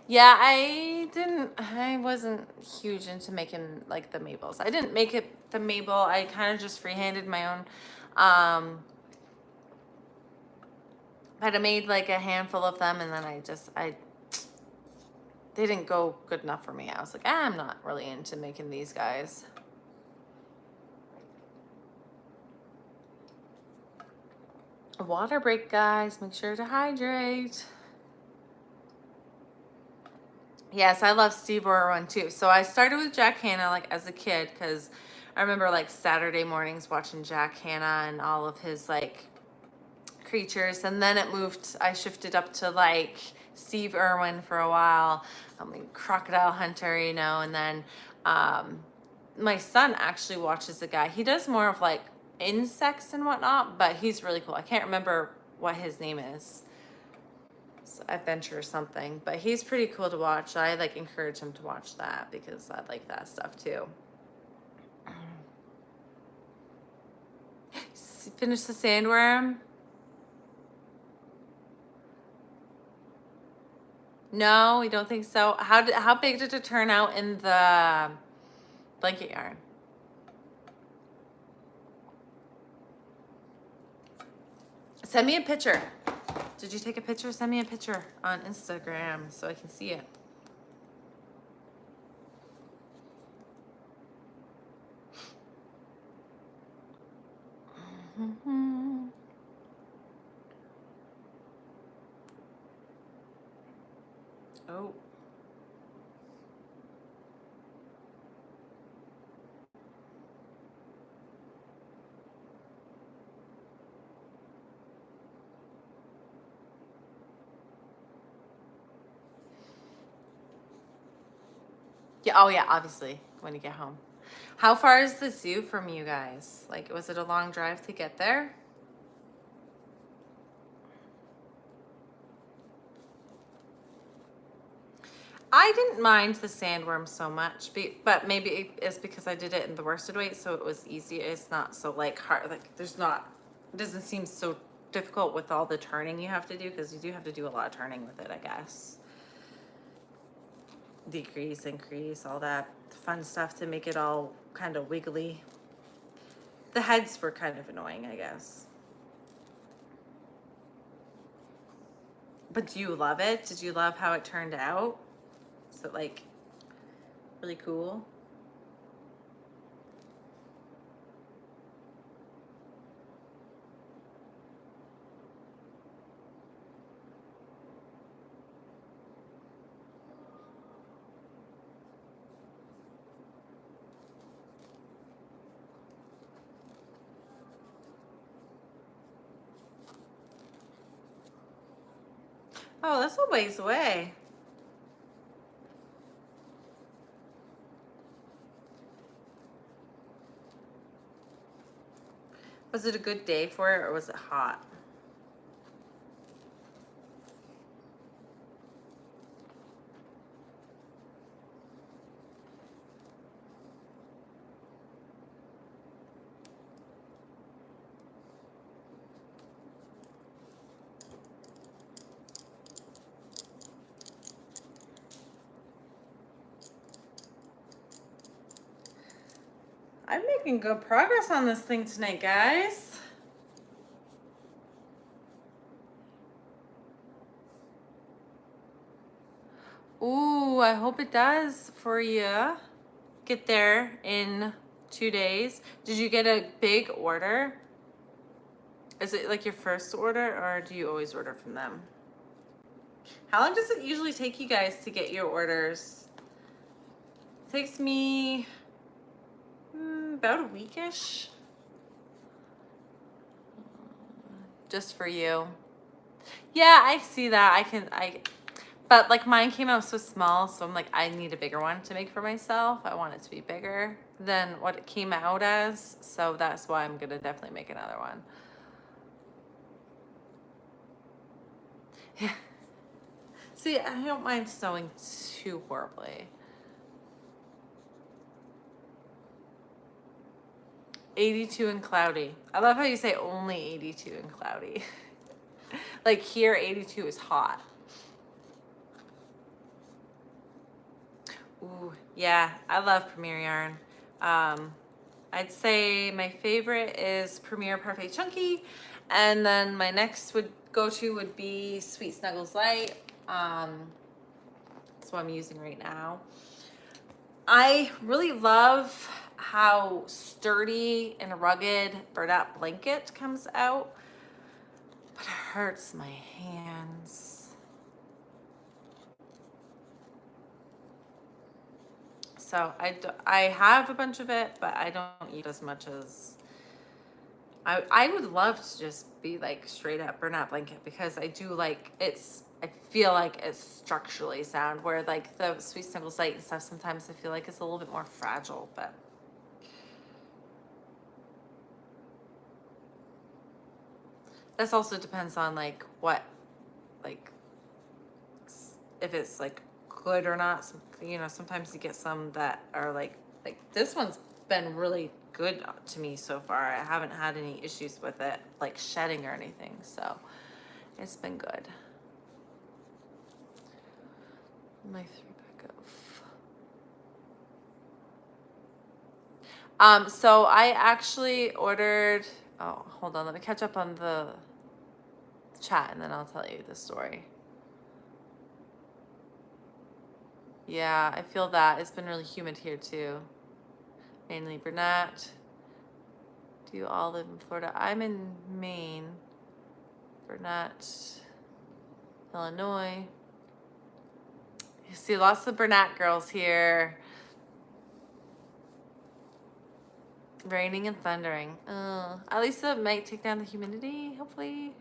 yeah, I wasn't huge into making like the Mabels. I didn't make it the Mabel. I kind of just freehanded my own. But I made like a handful of them, and then they didn't go good enough for me. I was like, I'm not really into making these guys. A water break, guys. Make sure to hydrate. Yes, I love Steve Irwin too. So I started with Jack Hanna like as a kid, because I remember like Saturday mornings watching Jack Hanna and all of his like creatures, and then I shifted up to like Steve Irwin for a while, Crocodile Hunter, you know, and then my son actually watches a guy. He does more of like insects and whatnot, but he's really cool. I can't remember what his name is. Adventure or something, but he's pretty cool to watch. I like encourage him to watch that because I like that stuff too. Finish the sandworm. No, we don't think so. How big did it turn out in the blanket yarn? Send me a picture. Did you take a picture? Send me a picture on Instagram so I can see it. Oh. Yeah, oh yeah, obviously, when you get home. How far is the zoo from you guys? Like, was it a long drive to get there? I didn't mind the sandworm so much, but maybe it's because I did it in the worsted weight, so it was easy. It's not so like hard, like it doesn't seem so difficult with all the turning you have to do, because you do have to do a lot of turning with it, I guess. Decrease, increase, all that fun stuff to make it all kind of wiggly. The heads were kind of annoying, I guess. But do you love it? Did you love how it turned out? Is it like really cool? Oh, that's a ways away. Was it a good day for it, or was it hot? I'm making good progress on this thing tonight, guys. Ooh, I hope it does for you. Get there in 2 days. Did you get a big order? Is it like your first order, or do you always order from them? How long does it usually take you guys to get your orders? It takes me about a weekish. Just for you. Yeah, I see that. But like mine came out so small, so I'm like, I need a bigger one to make for myself. I want it to be bigger than what it came out as. So that's why I'm gonna definitely make another one. Yeah. See, I don't mind sewing too horribly. 82 and cloudy. I love how you say only 82 and cloudy. Like here, 82 is hot. Ooh, yeah, I love Premier Yarn. I'd say my favorite is Premier Parfait Chunky, and then my next would be Sweet Snuggles Light. That's what I'm using right now. I really love how sturdy and rugged Burdette Blanket comes out, but it hurts my hands. So I have a bunch of it, but I don't eat as much as I would love to just be like straight up Bernat blanket because I do like I feel like it's structurally sound, where like the Sweet Snuggles light and stuff sometimes I feel like it's a little bit more fragile, but this also depends on like what, like if it's like good or not. You know, sometimes you get some that are like this one's been really good to me so far. I haven't had any issues with it like shedding or anything, so it's been good. My 3-pack of. So I actually ordered. Oh, hold on. Let me catch up on the chat, and then I'll tell you the story. Yeah, I feel that. It's been really humid here too. Mainly Bernat. Do you all live in Florida? I'm in Maine. Bernat, Illinois. You see lots of Bernat girls here. Raining and thundering. At least it might take down the humidity, hopefully.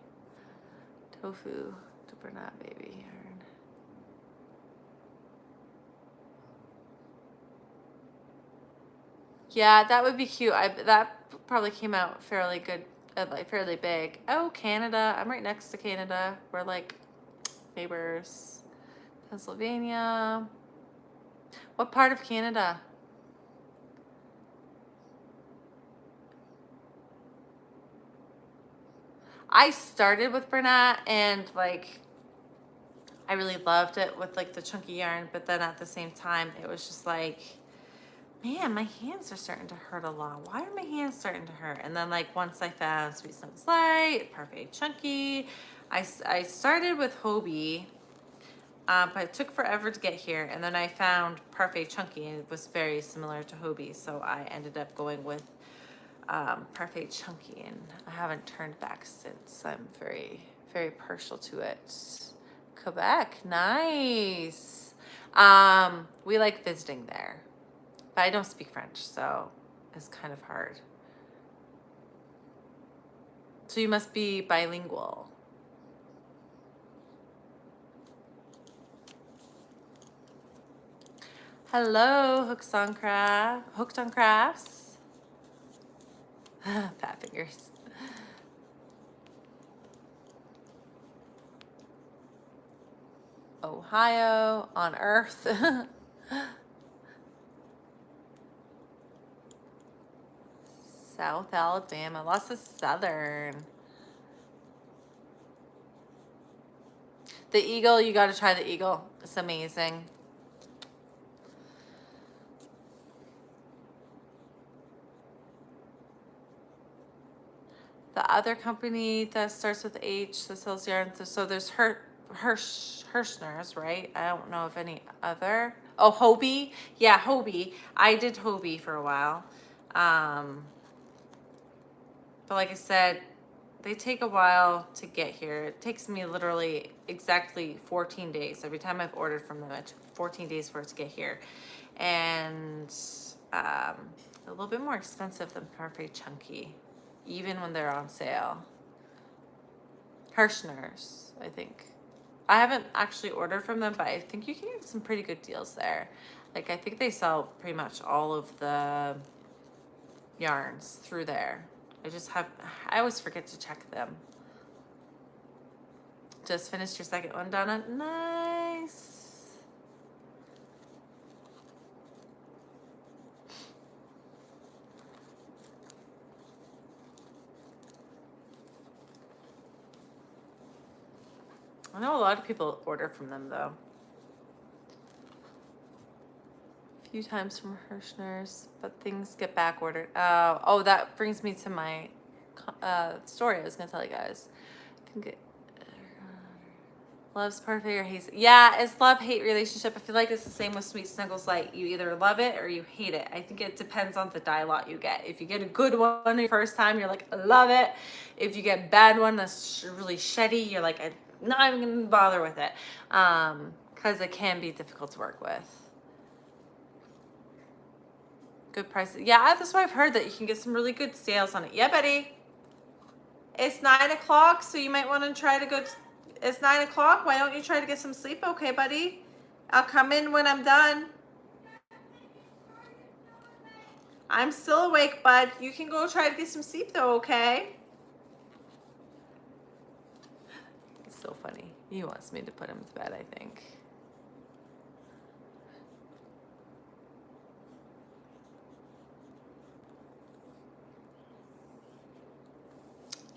Tofu to Bernat baby. Yeah, that would be cute. That probably came out fairly good, like fairly big. Oh, Canada. I'm right next to Canada. We're like neighbors. Pennsylvania. What part of Canada? I started with Bernat and like I really loved it with like the chunky yarn, but then at the same time it was just like, man, my hands are starting to hurt a lot. Why are my hands starting to hurt? And then like once I found Sweet Snuggles Light, Parfait Chunky, I started with Hobie, but it took forever to get here. And then I found Parfait Chunky and it was very similar to Hobie. So I ended up going with Parfait Chunky, and I haven't turned back since. I'm very, very partial to it. Quebec, nice. We like visiting there, but I don't speak French, so it's kind of hard. So you must be bilingual. Hello, Hooked on Crafts. Fat fingers. Ohio on Earth. South Alabama, lots of Southern. The Eagle, you got to try the Eagle. It's amazing. The other company that starts with H that sells yarn, so there's Hirschner's, right? I don't know of any other. Oh, Hobie. Yeah, Hobie. I did Hobie for a while. But like I said, they take a while to get here. It takes me literally exactly 14 days. Every time I've ordered from them, it took 14 days for it to get here. And a little bit more expensive than Parfait Chunky, even when they're on sale. Hirschner's, I think. I haven't actually ordered from them, but I think you can get some pretty good deals there. Like, I think they sell pretty much all of the yarns through there. I always forget to check them. Just finished your second one, Donna. Nice. I know a lot of people order from them though. A few times from Hirschner's, but things get back ordered. Oh, that brings me to my story I was gonna tell you guys. Loves Parfait or hates it. Yeah, it's love-hate relationship. I feel like it's the same with Sweet Snuggles Light. You either love it or you hate it. I think it depends on the dye lot you get. If you get a good one the first time, you're like, I love it. If you get a bad one that's really sheddy, you're like, I'm not even gonna bother with it. Because it can be difficult to work with. Good prices. Yeah, that's why I've heard that you can get some really good sales on it. Yeah, buddy. It's 9 o'clock, so you might want to try to go. It's 9 o'clock. Why don't you try to get some sleep? Okay, buddy. I'll come in when I'm done. I'm still awake, bud. You can go try to get some sleep though, okay? It's so funny. He wants me to put him to bed, I think.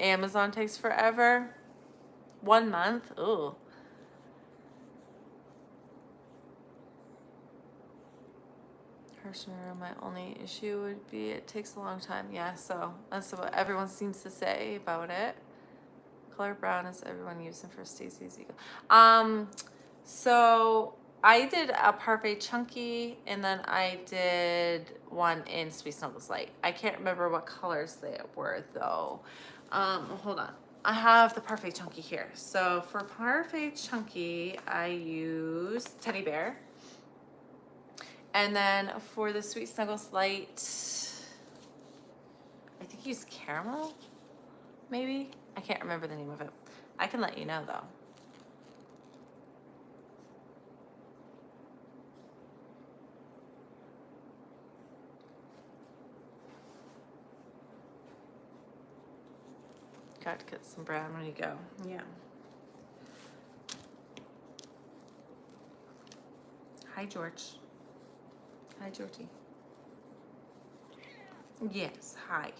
Amazon takes forever. 1 month. Ooh. Harsher, my only issue would be it takes a long time. Yeah, so that's what everyone seems to say about it. Color brown is everyone using for Stacey's Eagle. So I did a Parfait Chunky, and then I did one in Sweet Snuggles Light. I can't remember what colors they were though. Hold on. I have the Parfait Chunky here. So for Parfait Chunky, I use Teddy Bear. And then for the Sweet Snuggles Light, I think I used Caramel, maybe? I can't remember the name of it. I can let you know though. Got to get some brown when you go. Yeah. Hi, George. Hi, Georgie. Yes, hi.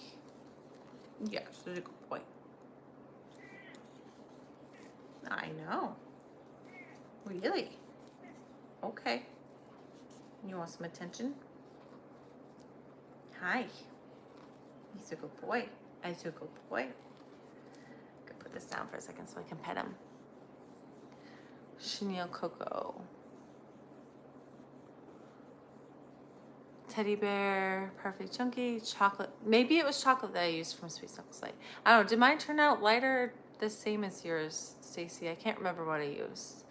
Yes, he's a good boy. I know. Really? Okay. You want some attention? Hi. He's a good boy. He's a good boy. Gonna put this down for a second so I can pet him. Chenille Coco. Teddy Bear, Parfait Chunky, chocolate. Maybe it was chocolate that I used from Sweet Snuggles Light. I don't know. Did mine turn out lighter, the same as yours, Stacey? I can't remember what I used.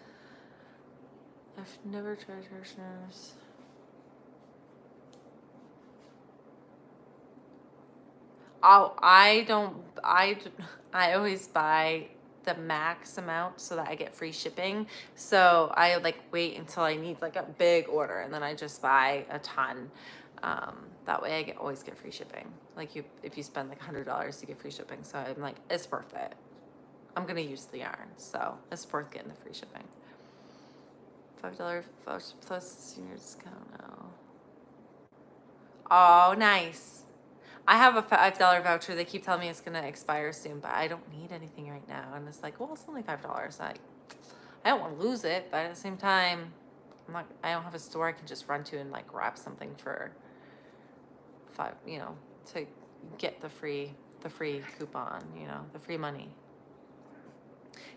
I've never tried Hirschner's. Oh, I always buy the max amount so that I get free shipping. So I like wait until I need like a big order, and then I just buy a ton. That way I always get free shipping. Like if you spend like $100, you get free shipping. So I'm like, it's worth it. I'm gonna use the yarn, so it's worth getting the free shipping. $5 voucher plus senior discount now. Oh, nice. I have a $5 voucher. They keep telling me it's gonna expire soon, but I don't need anything right now. And it's like, well, it's only $5. I don't want to lose it, but at the same time, I don't have a store I can just run to and like grab something for $5, to get the free coupon, the free money.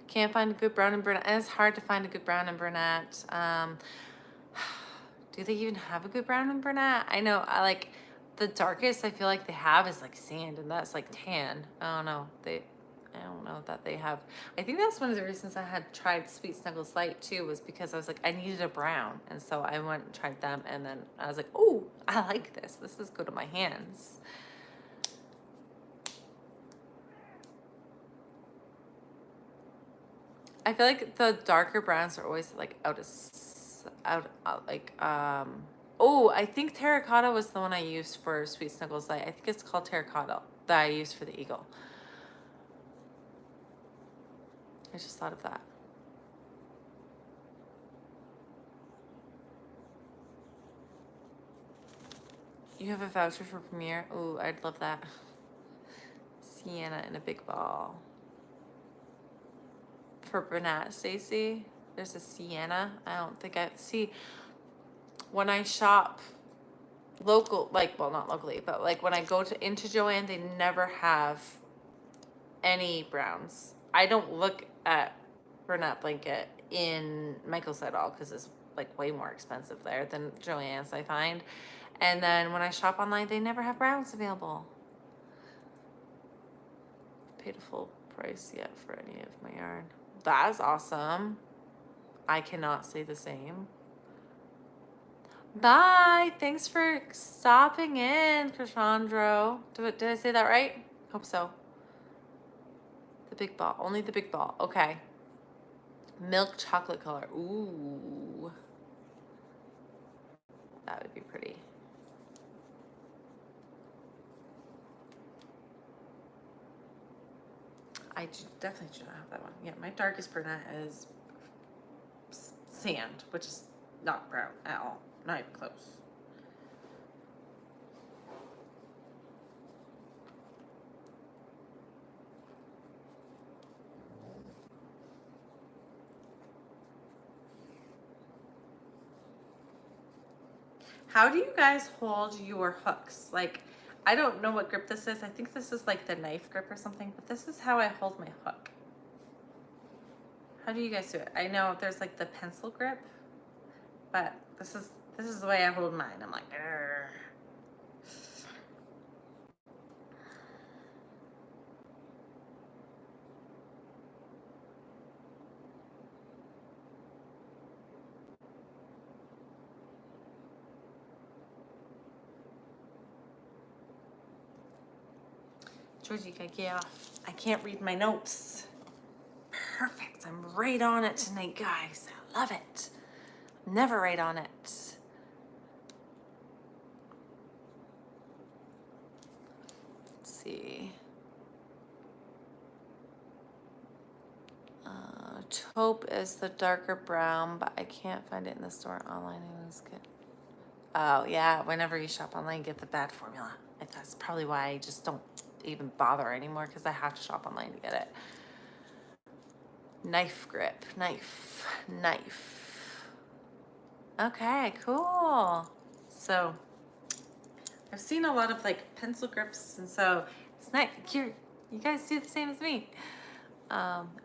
Can't find a good brown and brunette. And it's hard to find a good brown and brunette. Do they even have a good brown and brunette? I know the darkest I feel like they have is like sand, and that's like tan. I don't know. I don't know that they have. I think that's one of the reasons I had tried Sweet Snuggles Light too, was because I was like, I needed a brown. And so I went and tried them, and then I was like, oh, I like this. This is good on my hands. I feel like the darker browns are always like oh, I think terracotta was the one I used for Sweet Snuggles Light. I think it's called terracotta that I used for the eagle. I just thought of that. You have a voucher for Premiere? Oh, I'd love that. Sienna in a big ball. For brunette, Stacey, there's a Sienna. I don't think see when I shop local, not locally, but like when I go into Joann, they never have any browns. I don't look at brunette blanket in Michael's at all because it's like way more expensive there than Joann's, I find. And then when I shop online, they never have browns available. Paid a full price yet for any of my yarn. That's awesome. I cannot say the same. Bye. Thanks for stopping in, Krishandro. Did I say that right? Hope so. The big ball, only the big ball. Okay. Milk chocolate color. Ooh. That would be pretty. Definitely should not have that one. Yeah, my darkest brunette is sand, which is not brown at all. Not even close. How do you guys hold your hooks? Like, I don't know what grip this is. I think this is like the knife grip or something, but this is how I hold my hook. How do you guys do it? I know there's like the pencil grip, but this is the way I hold mine. I'm like, "Arr." Georgie, get off. I can't read my notes. Perfect. I'm right on it tonight, guys. I love it. Never right on it. Let's see. Taupe is the darker brown, but I can't find it in the store online. Oh, yeah. Whenever you shop online, get the bad formula. That's probably why I just don't even bother anymore, because I have to shop online to get it. Knife grip. Knife. Okay, cool. So I've seen a lot of like pencil grips, and so it's not, you guys do the same as me.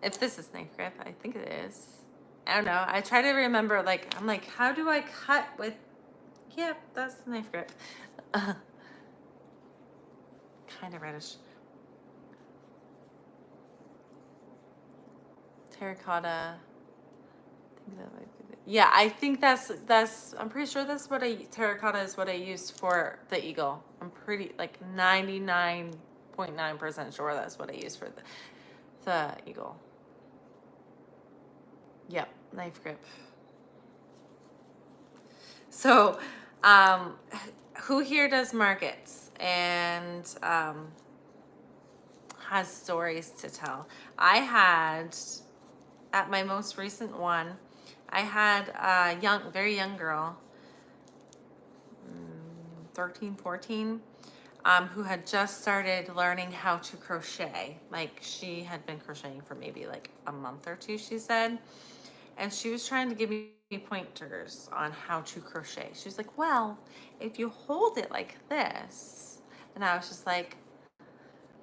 If this is knife grip, I think it is. I don't know. I try to remember, like, I'm like, how do I cut with, yeah, that's the knife grip. Kind of reddish. Terracotta. I think that might be the, yeah, I think that's, I'm pretty sure that's what terracotta is what I used for the eagle. I'm pretty, like 99.9% sure that's what I used for the eagle. Yep, knife grip. So, who here does markets and has stories to tell? I had, at my most recent one, I had a very young girl, 13, 14, who had just started learning how to crochet. Like, she had been crocheting for maybe like a month or two, she said. And she was trying to give me pointers on how to crochet. She was like, well, if you hold it like this. And I was just like,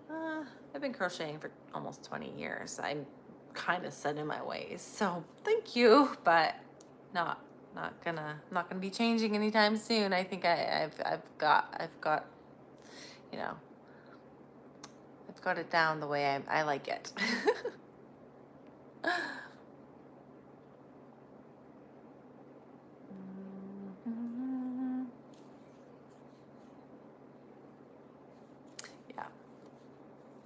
I've been crocheting for almost 20 years. I'm kind of set in my ways. So thank you, but not gonna be changing anytime soon. I think I've got, you know, I've got it down the way I like it.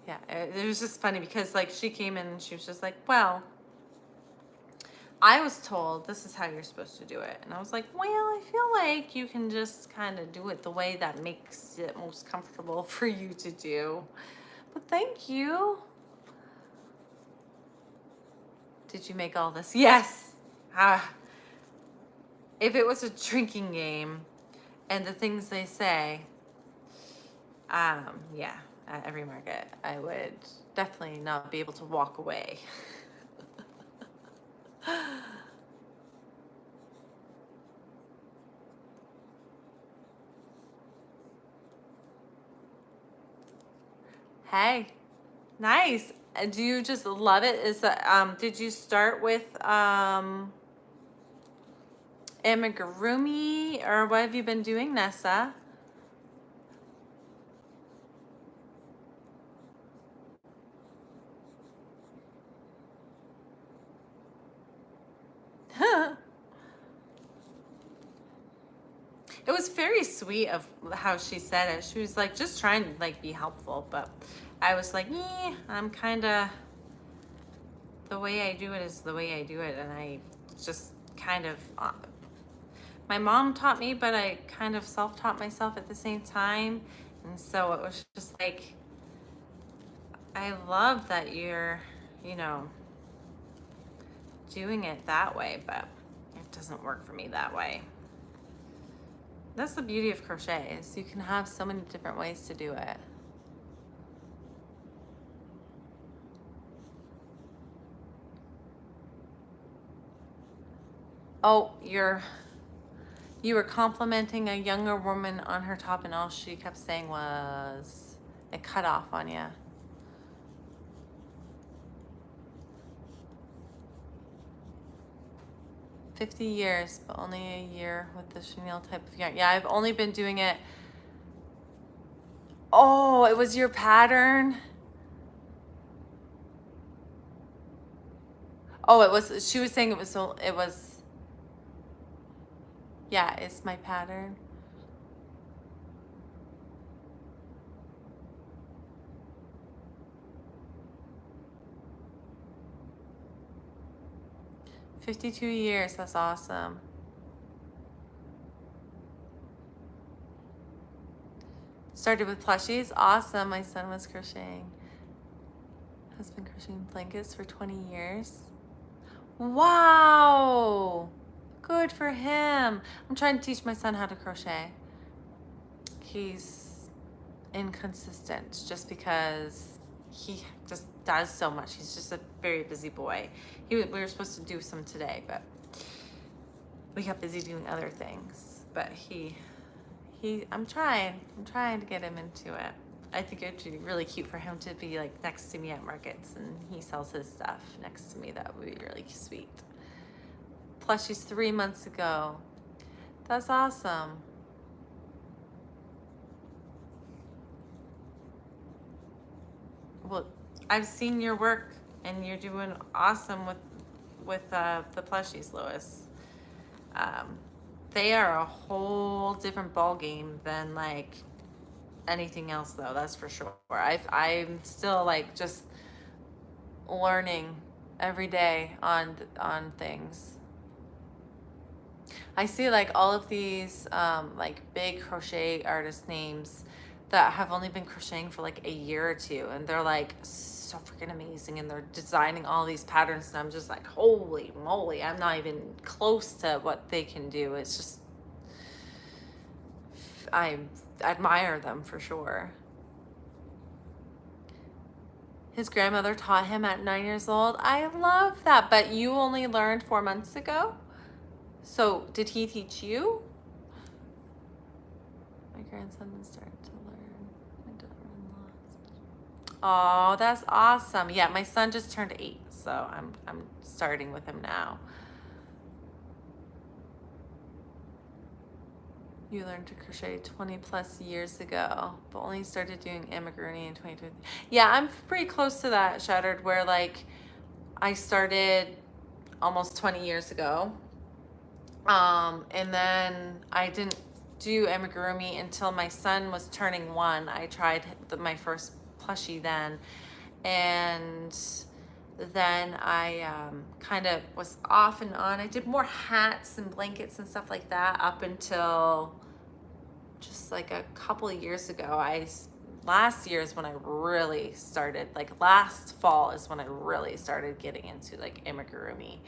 Yeah, it was just funny because like she came in and she was just like, well, I was told this is how you're supposed to do it. And I was like, well, I feel like you can just kind of do it the way that makes it most comfortable for you to do. But thank you. Did you make all this? Yes. If it was a drinking game and the things they say, yeah. At every market, I would definitely not be able to walk away. Hey, nice. Do you just love it? Is that, did you start with amigurumi, or what have you been doing, Nessa? It was very sweet of how she said it. She was like just trying to like be helpful, but I was like, I'm kind of the way I do it is the way I do it, and I just kind of, my mom taught me, but I kind of self-taught myself at the same time, and so it was just like, I love that you're, you know, doing it that way, but it doesn't work for me that way. That's the beauty of crochet, is you can have so many different ways to do it. Oh, you were complimenting a younger woman on her top, and all she kept saying was, it cut off on you. "50 years, but only a year with the chenille type of yarn." Yeah, I've only been doing it. Oh, it was your pattern? Oh, it was, she was saying it was, yeah, it's my pattern. "52 years, that's awesome." Started with plushies, awesome. My son was crocheting. Has been crocheting blankets for 20 years. Wow, good for him. I'm trying to teach my son how to crochet. He's inconsistent just because he just does so much. He's just a very busy boy. We were supposed to do some today, but we got busy doing other things. But I'm trying to get him into it. I think it'd be really cute for him to be like next to me at markets, and he sells his stuff next to me. That would be really sweet. Plushies 3 months ago. That's awesome. Well, I've seen your work, and you're doing awesome with the plushies, Lois. They are a whole different ball game than like anything else, though. That's for sure. I'm still like just learning every day on things. I see like all of these like big crochet artist names that have only been crocheting for like a year or two, and they're like so freaking amazing, and they're designing all these patterns, and I'm just like, holy moly, I'm not even close to what they can do. It's just, I admire them for sure. His grandmother taught him at 9 years old. I love that. But you only learned 4 months ago? So did he teach you? My grandson is starting to learn. My daughter-in-law. Oh, that's awesome. Yeah, my son just turned 8, so I'm starting with him now. You learned to crochet 20 plus years ago, but only started doing amigurumi in 2020. Yeah, I'm pretty close to that, Shattered, where like I started almost 20 years ago. And then I didn't do amigurumi until my son was turning 1. I tried my first plushie then, and then I kind of was off and on. I did more hats and blankets and stuff like that up until just like a couple of years ago. Last year is when I really started, like last fall is when I really started getting into like amigurumi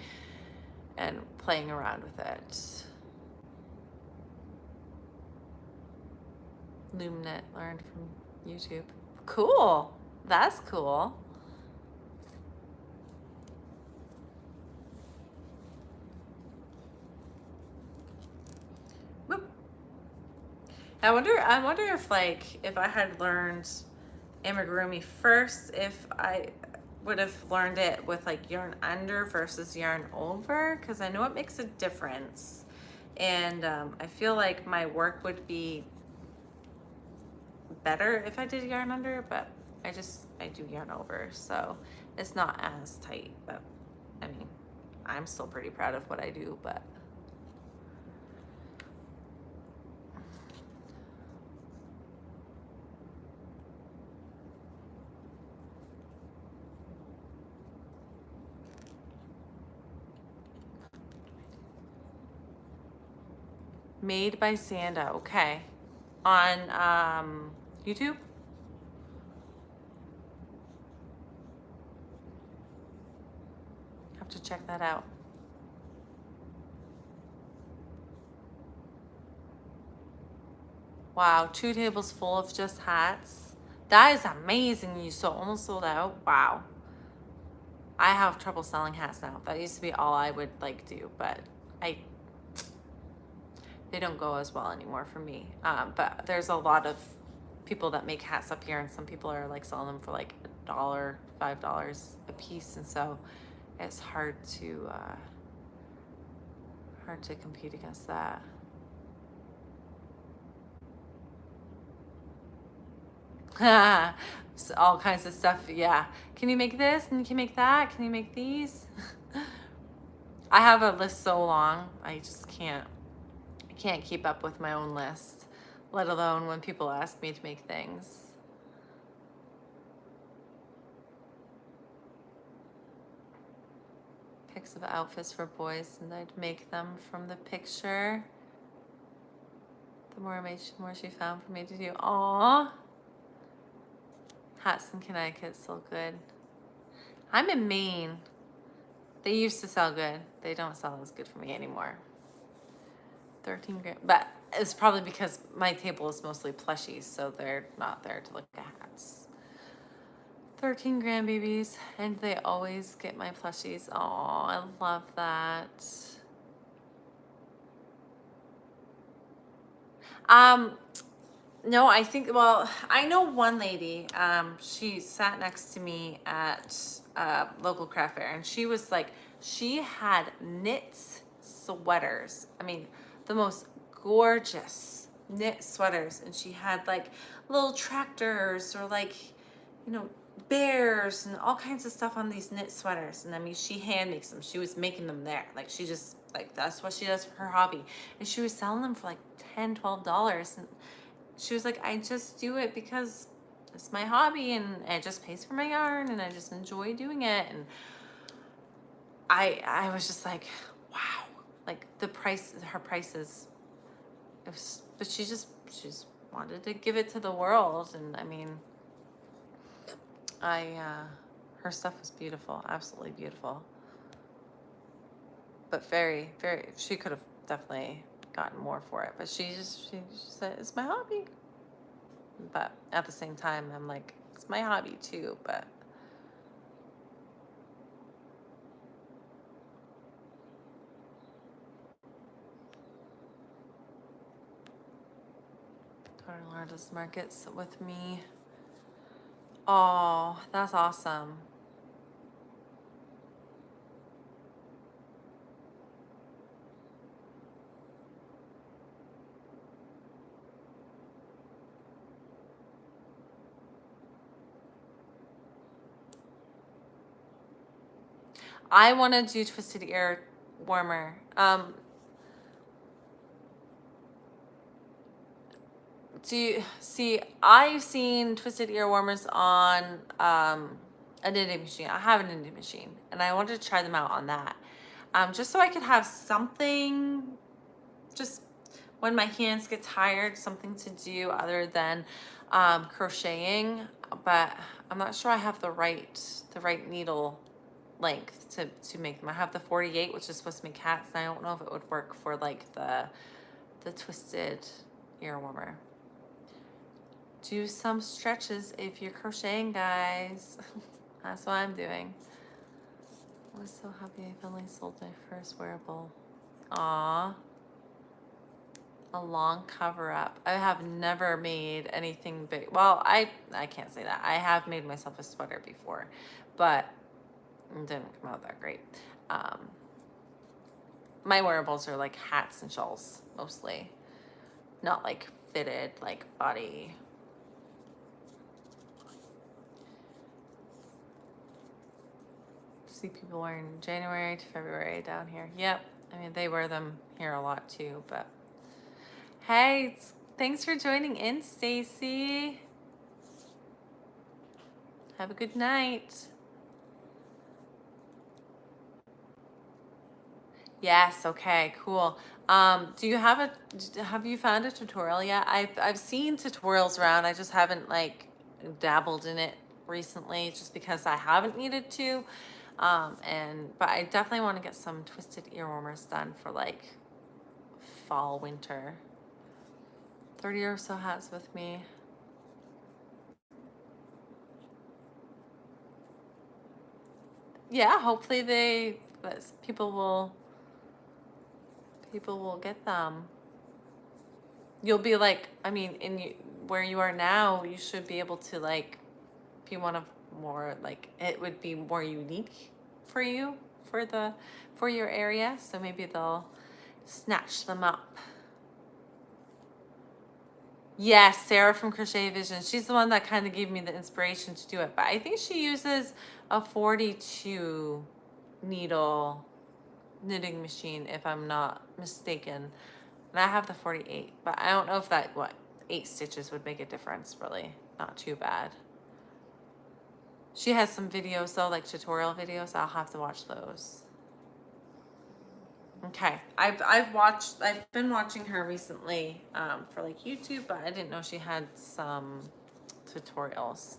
and playing around with it. Luminate learned from YouTube. Cool. That's cool. Whoop. I wonder if like if I had learned amigurumi first, if I would have learned it with like yarn under versus yarn over, because I know it makes a difference, and I feel like my work would be better if I did yarn under, but I do yarn over, so it's not as tight. But I mean, I'm still pretty proud of what I do. But Made by Sanda. Okay. On YouTube? Have to check that out. Wow, 2 tables full of just hats. That is amazing. You almost sold out. Wow. I have trouble selling hats now. That used to be all I would like do, but they don't go as well anymore for me. But there's a lot of people that make hats up here, and some people are like selling them for like $1, $5 a piece, and so it's hard to compete against that. So all kinds of stuff. Yeah. Can you make this? And you can make that? Can you make these? I have a list so long, I just can't keep up with my own list, let alone when people ask me to make things. Pics of outfits for boys, and I'd make them from the picture. The more she found for me to do. Aww. Hats in Connecticut so good. I'm in Maine. They used to sell good. They don't sell as good for me anymore. 13 grand, but it's probably because my table is mostly plushies, so they're not there to look at hats. 13 grandbabies, and they always get my plushies. Oh, I love that. No, I think, well, I know one lady, she sat next to me at local craft fair, and she was like, she had knit sweaters. I mean, the most gorgeous knit sweaters, and she had like little tractors or like, you know, bears and all kinds of stuff on these knit sweaters. And I mean, she hand makes them. She was making them there. Like, she just, like, that's what she does for her hobby. And she was selling them for like $10, $12. And she was like, I just do it because it's my hobby, and it just pays for my yarn, and I just enjoy doing it. And I was just like, wow, like her prices, it was, but she just wanted to give it to the world. And I mean, her stuff was beautiful, absolutely beautiful, but very, very, she could have definitely gotten more for it, but she said, it's my hobby. But at the same time, I'm like, it's my hobby too, but daughter Laura does markets with me. Oh, that's awesome. I want to do twisted ear warmer. Do you see? I've seen twisted ear warmers on a knitting machine. I have a knitting machine, and I wanted to try them out on that, just so I could have something, just when my hands get tired, something to do other than crocheting. But I'm not sure I have the right needle length to make them. I have the 48, which is supposed to make hats, and I don't know if it would work for like the twisted ear warmer. Do some stretches if you're crocheting, guys. That's what I'm doing. I was so happy I finally sold my first wearable. Aww. A long cover up. I have never made anything big. Well, I can't say that. I have made myself a sweater before, but it didn't come out that great. My wearables are like hats and shawls mostly, not like fitted, like body. See people wearing January to February down here. Yep. I mean, they wear them here a lot too, but hey, thanks for joining in, Stacy. Have a good night. Yes, okay, cool. Do you have have you found a tutorial yet? I've seen tutorials around. I just haven't like dabbled in it recently just because I haven't needed to. But I definitely want to get some twisted ear warmers done for like fall, winter. 30 or so hats with me. Yeah, hopefully people will get them. You'll be like, I mean, where you are now, you should be able to like be one of more like it would be more unique for you for your area. So maybe they'll snatch them up. Yes, Sarah from Crochet Vision. She's the one that kind of gave me the inspiration to do it. But I think she uses a 42 needle knitting machine, if I'm not mistaken. And I have the 48, but I don't know if that, 8 stitches would make a difference, really. Not too bad. She has some videos though, like tutorial videos. I'll have to watch those. Okay, I've been watching her recently for like YouTube, but I didn't know she had some tutorials.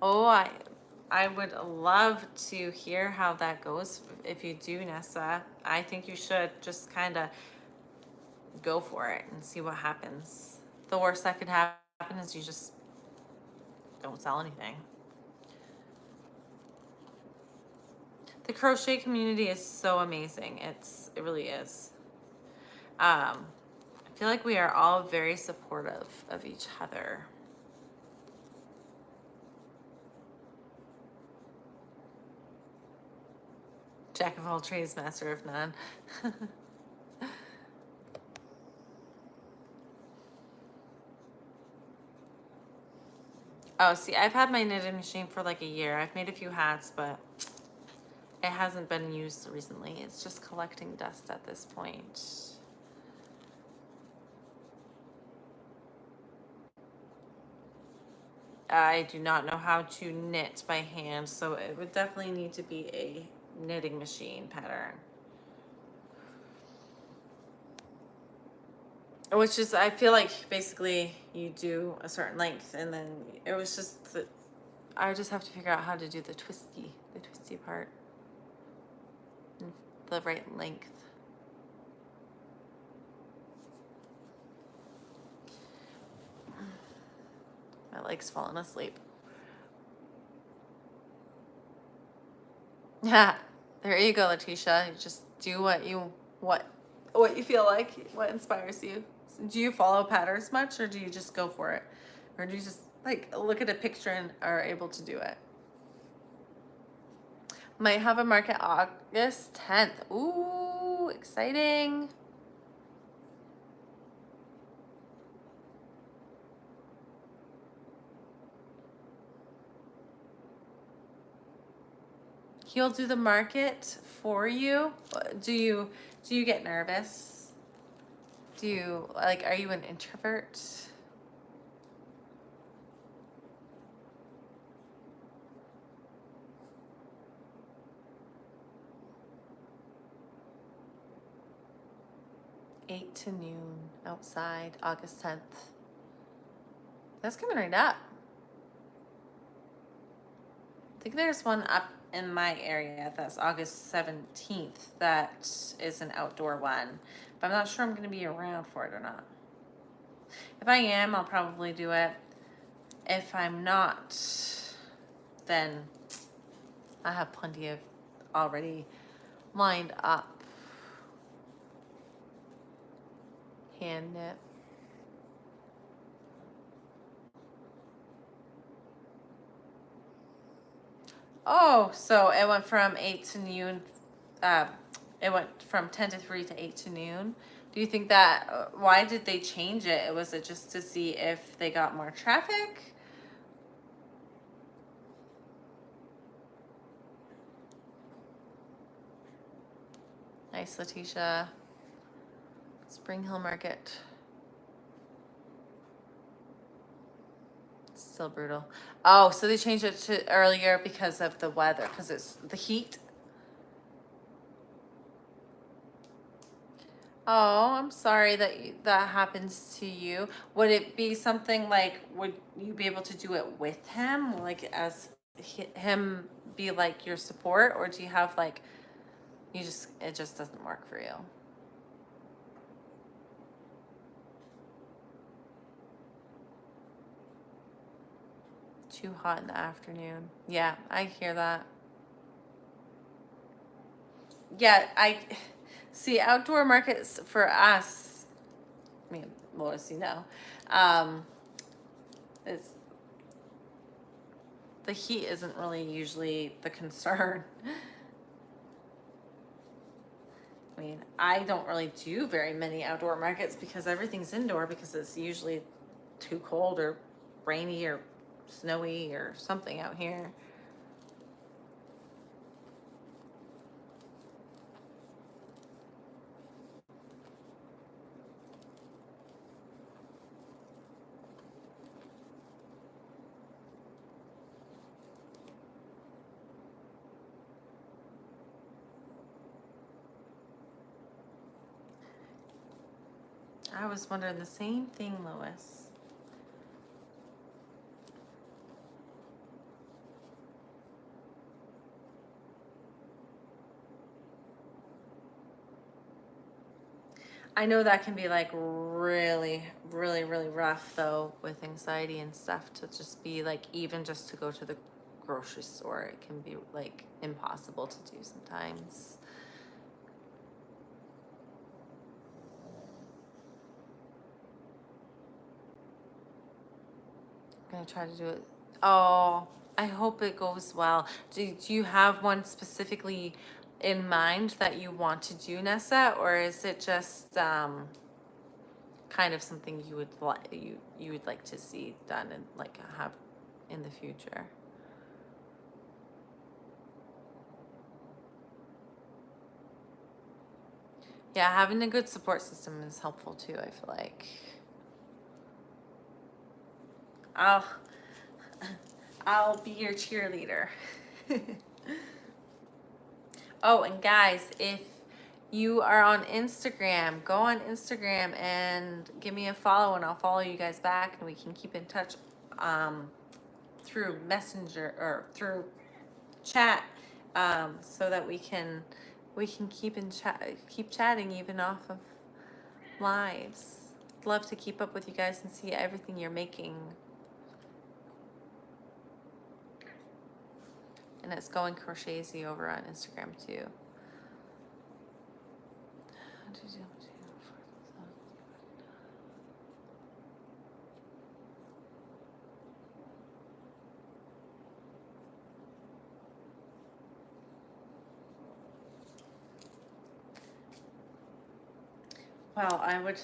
Oh, I would love to hear how that goes if you do, Nessa. I think you should just kind of go for it and see what happens. The worst that could happen is you just don't sell anything. The crochet community is so amazing. It really is. I feel like we are all very supportive of each other. Jack of all trades, master of none. Oh, see, I've had my knitting machine for like a year. I've made a few hats, but it hasn't been used recently. It's just collecting dust at this point. I do not know how to knit by hand, so it would definitely need to be a knitting machine pattern. Which is, I feel like basically you do a certain length, and then it was just I just have to figure out how to do the twisty part, the right length. My leg's falling asleep. Yeah, there you go, Letitia. You just do what you feel like, what inspires you. Do you follow patterns much, or do you just go for it, or do you just like look at a picture and are able to do it? Might have a market August 10th. Ooh, exciting. He'll do the market for you. Do you get nervous? Do you like, are you an introvert? Eight to noon outside, August 10th. That's coming right up. I think there's one up in my area that's August 17th that is an outdoor one, but I'm not sure I'm going to be around for it or not. If I am, I'll probably do it. If I'm not, then I have plenty of already lined up hand knit. Oh, so it went from 8 to noon. It went from 10 to 3 to 8 to noon. Do you think that, why did they change it? Was it just to see if they got more traffic? Nice, Letitia. Spring Hill Market. Still brutal. Oh, so they changed it to earlier because of the weather, because it's the heat. Oh, I'm sorry that that happens to you. Would it be something like, would you be able to do it with him, like as him be like your support, or do you have like, it just doesn't work for you? Too hot in the afternoon. Yeah, I hear that. Yeah, I see outdoor markets for us. I mean, Lois, you know, um, it's the heat isn't really usually the concern. I mean, I don't really do very many outdoor markets because everything's indoor because it's usually too cold or rainy or snowy or something out here. I was wondering the same thing, Lois. I know that can be like really, really, really rough though with anxiety and stuff to just be like, even just to go to the grocery store, it can be like impossible to do sometimes. I'm gonna try to do it. Oh, I hope it goes well. Do you have one specifically in mind that you want to do, Nessa, or is it just kind of something you would like you would like to see done and like have in the future? Yeah, having a good support system is helpful too, I feel like. I'll I'll be your cheerleader. Oh, and guys, if you are on Instagram, go on Instagram and give me a follow and I'll follow you guys back and we can keep in touch through Messenger or through chat, so that we can keep chatting even off of lives. Love to keep up with you guys and see everything you're making. And it's going crochetsy over on Instagram too. Well, I would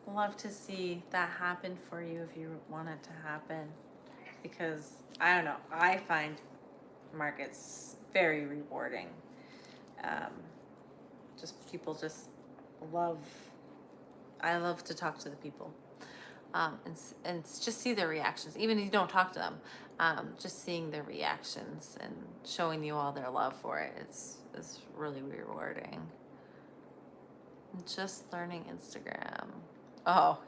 love to see that happen for you if you want it to happen, because I don't know, I find markets very rewarding. Um, just people just love, I love to talk to the people, and just see their reactions, even if you don't talk to them. Just seeing their reactions and showing you all their love for it is really rewarding. Just learning Instagram. Oh,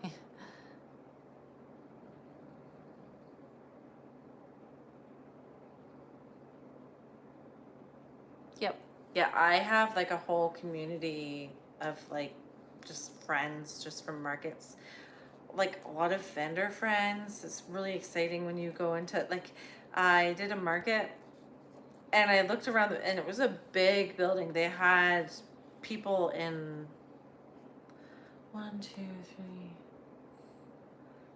yep. Yeah, I have like a whole community of like just friends just from markets. Like a lot of vendor friends. It's really exciting when you go into like, I did a market and I looked around and it was a big building. They had people in 1, 2, 3,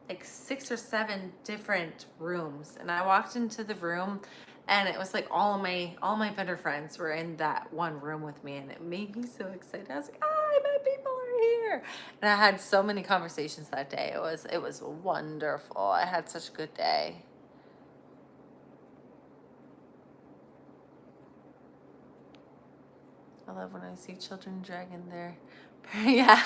like 6 or 7 different rooms, and I walked into the room and it was like all my vendor friends were in that one room with me, and it made me so excited. I was like, ah, my people are here. And I had so many conversations that day. It was wonderful. I had such a good day. I love when I see children dragging their yeah.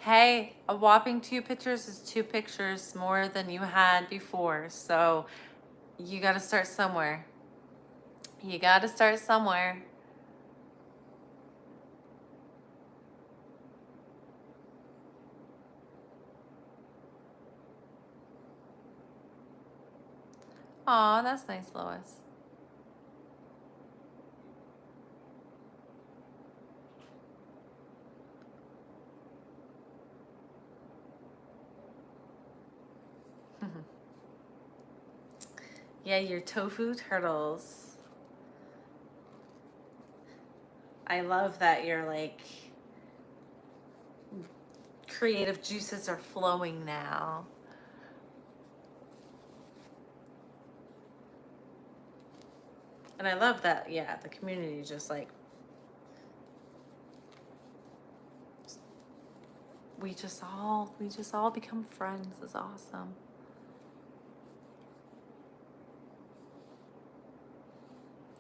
Hey, a whopping 2 pictures is 2 pictures more than you had before. So you got to start somewhere. You got to start somewhere. Aw, that's nice, Lois. Yeah, your tofu turtles. I love that you're like creative juices are flowing now. And I love that, yeah, the community just like we just all become friends. Is awesome.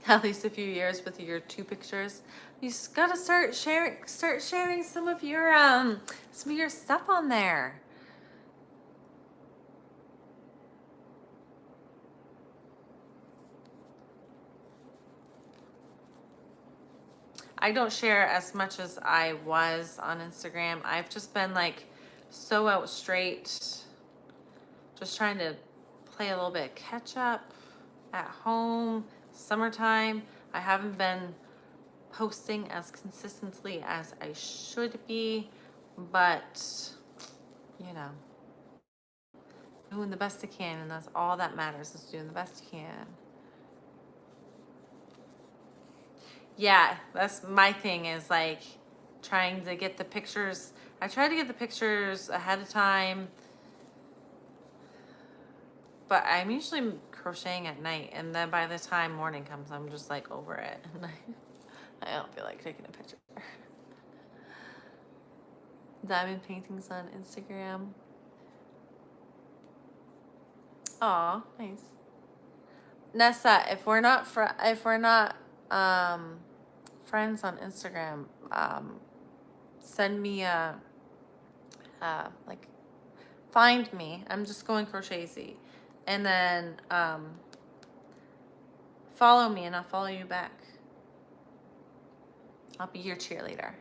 At least a few years with your 2 pictures. You just gotta start sharing some of your stuff on there. I don't share as much as I was on Instagram. I've just been like so out straight, just trying to play a little bit of catch up at home, summertime. I haven't been posting as consistently as I should be, but you know, doing the best I can, and that's all that matters, is doing the best you can. Yeah, that's my thing, is like trying to get the pictures. I try to get the pictures ahead of time, but I'm usually crocheting at night, and then by the time morning comes, I'm just like over it. And I don't feel like taking a picture. Diamond paintings on Instagram. Aw, nice. Nessa, if we're not friends on Instagram, send me like, find me. I'm just going Crochetzy, and then follow me, and I'll follow you back. I'll be your cheerleader.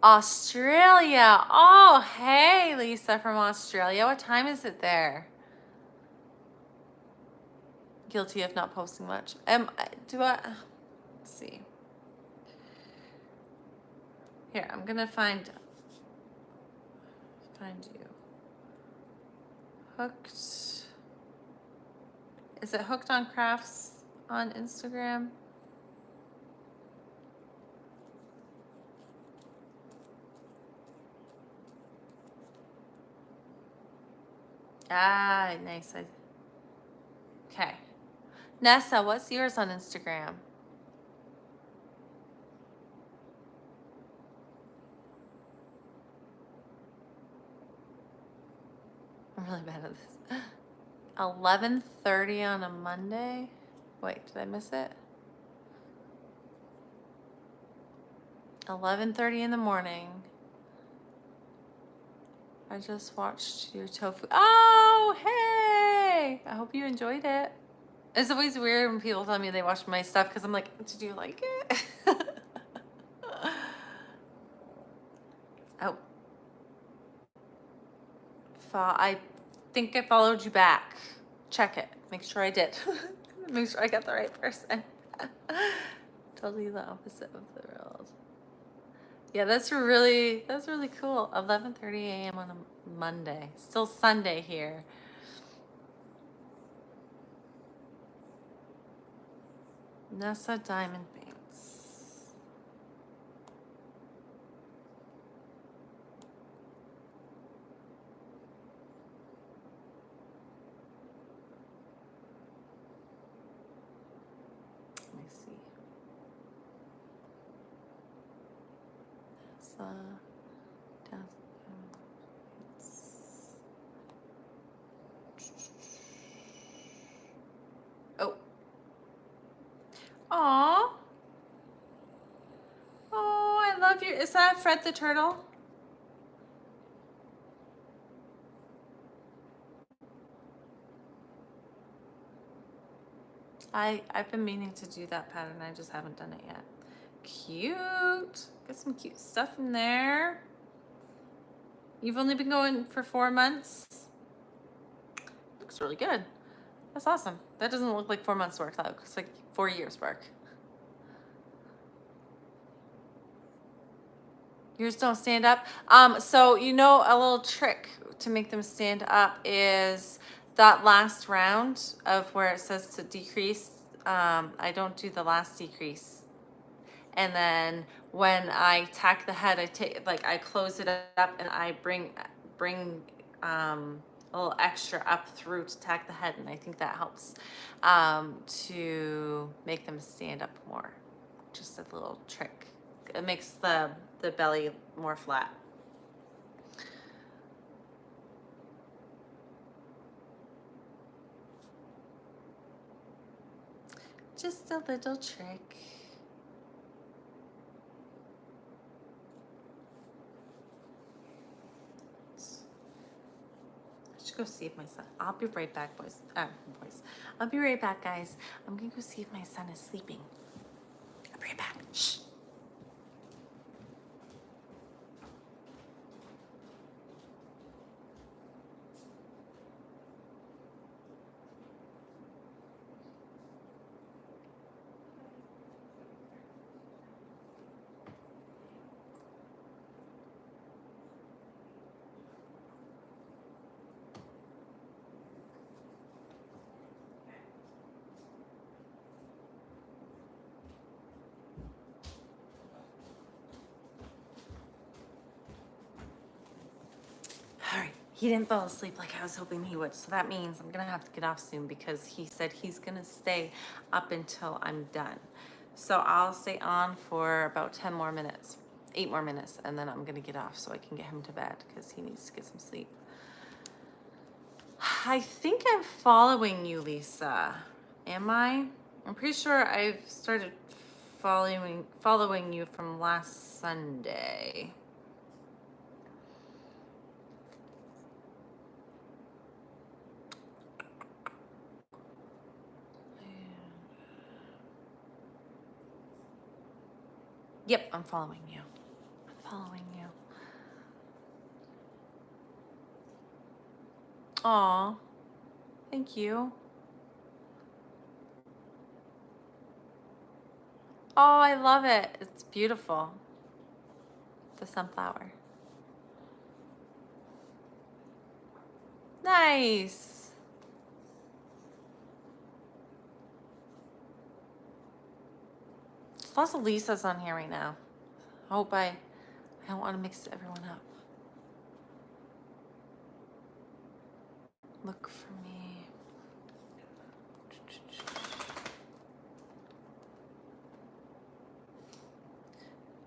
Australia. Oh, hey, Lisa from Australia. What time is it there? Guilty of not posting much. Let's see. Here, I'm gonna find you. Hooked. Is it Hooked on Crafts on Instagram? Ah, nice. Okay. Nessa, what's yours on Instagram? I'm really bad at this. 11:30 on a Monday? Wait, did I miss it? 11:30 in the morning. I just watched your tofu. Oh, hey! I hope you enjoyed it. It's always weird when people tell me they watch my stuff, because I'm like, did you like it? Oh. I think I followed you back. Check it. Make sure I did. Make sure I got the right person. Totally the opposite of the world. Yeah, that's really cool. 11:30 a.m. on a Monday. Still Sunday here. Nessa Diamond Paints. Let me see. Nessa Diamond Paints. Oh, Aw. Oh, I love your, is that Fred the turtle? I've been meaning to do that pattern. I just haven't done it yet. Cute. Got some cute stuff in there. You've only been going for 4 months. Looks really good. That's awesome. That doesn't look like 4 months work. That looks like 4 years work. Yours don't stand up. So you know a little trick to make them stand up is that last round of where it says to decrease. I don't do the last decrease. And then when I tack the head, I close it up and I bring a little extra up through to tack the head, and I think that helps to make them stand up more. Just a little trick. It makes the belly more flat. Just a little trick. I should go see if my son, I'll be right back, boys. I'll be right back, guys. I'm gonna go see if my son is sleeping. I'll be right back. Shh. All right, he didn't fall asleep like I was hoping he would, so that means I'm gonna have to get off soon because he said he's gonna stay up until I'm done. So I'll stay on for about 10 more minutes, 8 more minutes, and then I'm gonna get off so I can get him to bed because he needs to get some sleep. I think I'm following you, Lisa. Am I? I'm pretty sure I've started following you from last Sunday. Yep, I'm following you. I'm following you. Aw, thank you. Oh, I love it. It's beautiful. The sunflower. Nice. There's lots of Lisas on here right now. I don't want to mix everyone up. Look for me.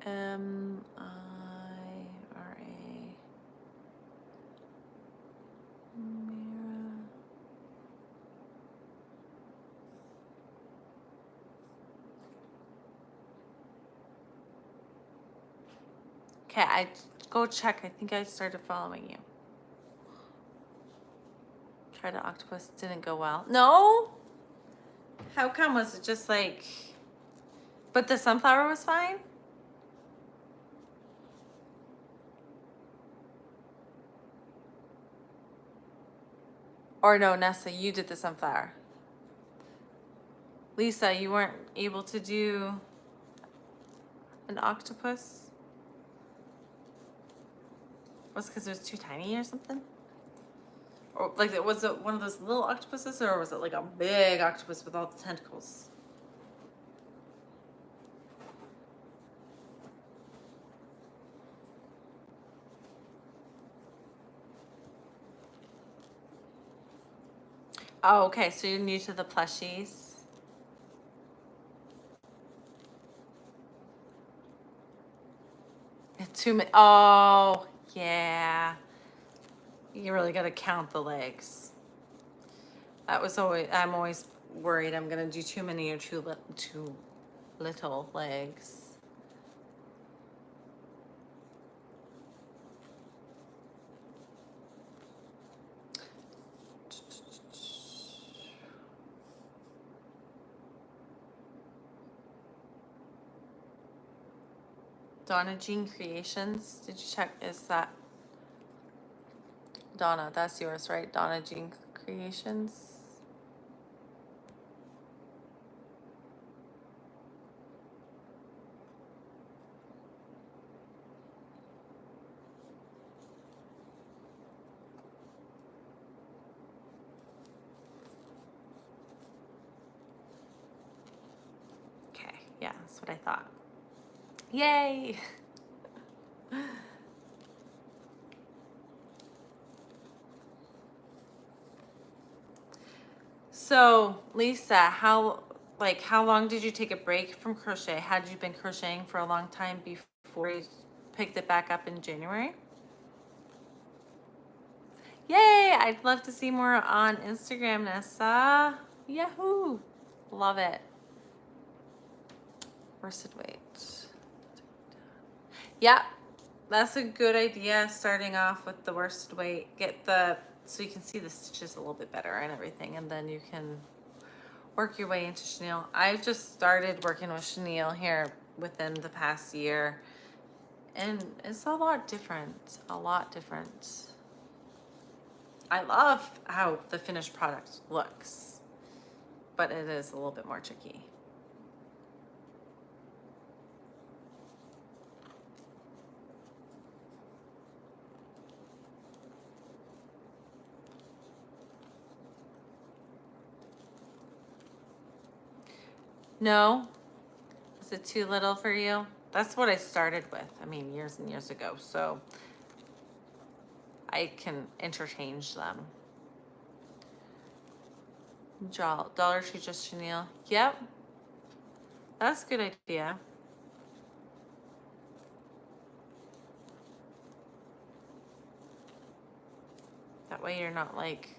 Mira. Okay, I go check. I think I started following you. Tried the octopus, didn't go well. No? How come? Was it just like, but the sunflower was fine? Or no, Nessa, you did the sunflower. Lisa, you weren't able to do an octopus? Was it because it was too tiny or something? Or like, was it one of those little octopuses, or was it like a big octopus with all the tentacles? Oh, okay, so you're new to the plushies. Too many. Oh, yeah. You really got to count the legs. That was always, I'm always worried I'm going to do too many or too little legs. Donna Jean Creations. Did you check? Is that Donna? That's yours, right? Donna Jean Creations. Okay, yeah, that's what I thought. Yay! So, Lisa, how long did you take a break from crochet? Had you been crocheting for a long time before you picked it back up in January? Yay! I'd love to see more on Instagram, Nessa. Yahoo! Love it. Worsted weight. Yeah, that's a good idea. Starting off with the worsted weight, so you can see the stitches a little bit better and everything, and then you can work your way into chenille. I've just started working with chenille here within the past year, and it's a lot different. A lot different. I love how the finished product looks, but it is a little bit more tricky. No? Is it too little for you? That's what I started with, I mean, years and years ago, so I can interchange them. Dollar Tree just chenille. Yep. That's a good idea. That way you're not like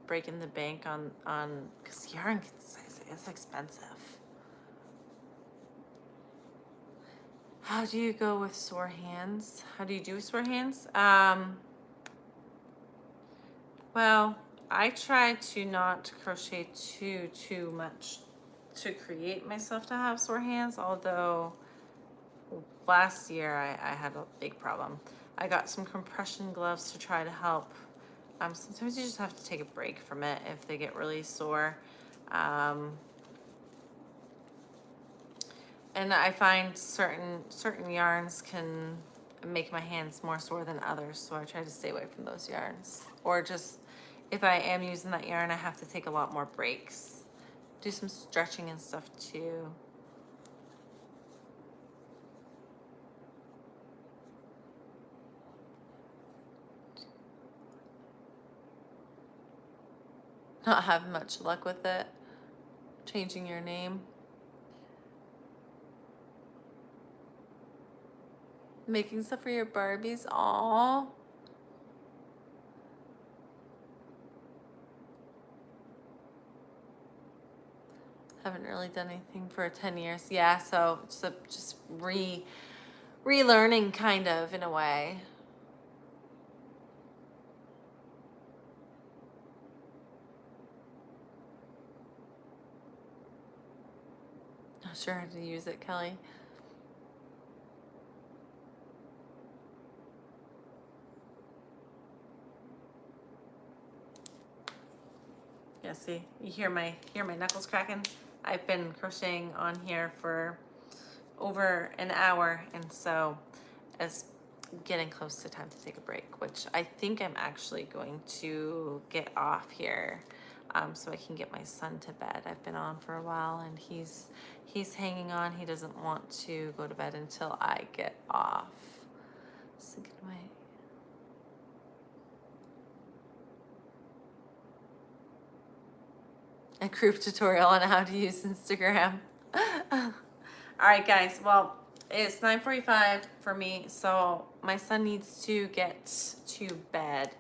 breaking the bank on because yarn is expensive. How do you go with sore hands? How do you do sore hands? Well, I try to not crochet too much to create myself to have sore hands, although last year I had a big problem. I got some compression gloves to try to help. Sometimes you just have to take a break from it if they get really sore. And I find certain yarns can make my hands more sore than others, so I try to stay away from those yarns. Or just, if I am using that yarn, I have to take a lot more breaks. Do some stretching and stuff too. Not have much luck with it. Changing your name. Making stuff for your Barbies. Aww. Haven't really done anything for 10 years. Yeah, so just relearning kind of in a way. Not sure how to use it, Kelly. Yeah, see, you hear my knuckles cracking? I've been crocheting on here for over an hour, and so it's getting close to time to take a break, which I think I'm actually going to get off here, so I can get my son to bed. I've been on for a while, and he's hanging on. He doesn't want to go to bed until I get off. So get away. A group tutorial on how to use Instagram. All right, guys. Well, it's 9:45 for me, so my son needs to get to bed,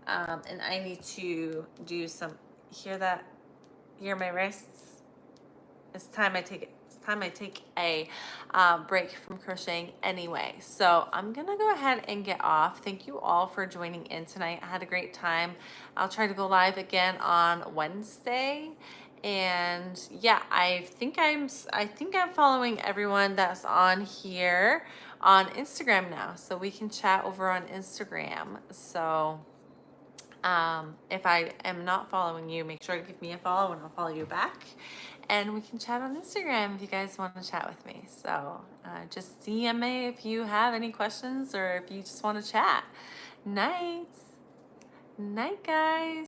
and I need to do some. Hear that? Hear my wrists? It's time I take it. It's time I take a break from crocheting anyway. So I'm gonna go ahead and get off. Thank you all for joining in tonight. I had a great time. I'll try to go live again on Wednesday. And yeah, I think I'm following everyone that's on here on Instagram now, so we can chat over on Instagram. So if I am not following you, make sure to give me a follow and I'll follow you back. And we can chat on Instagram if you guys want to chat with me. So just DM me if you have any questions or if you just want to chat. Night. Night, guys.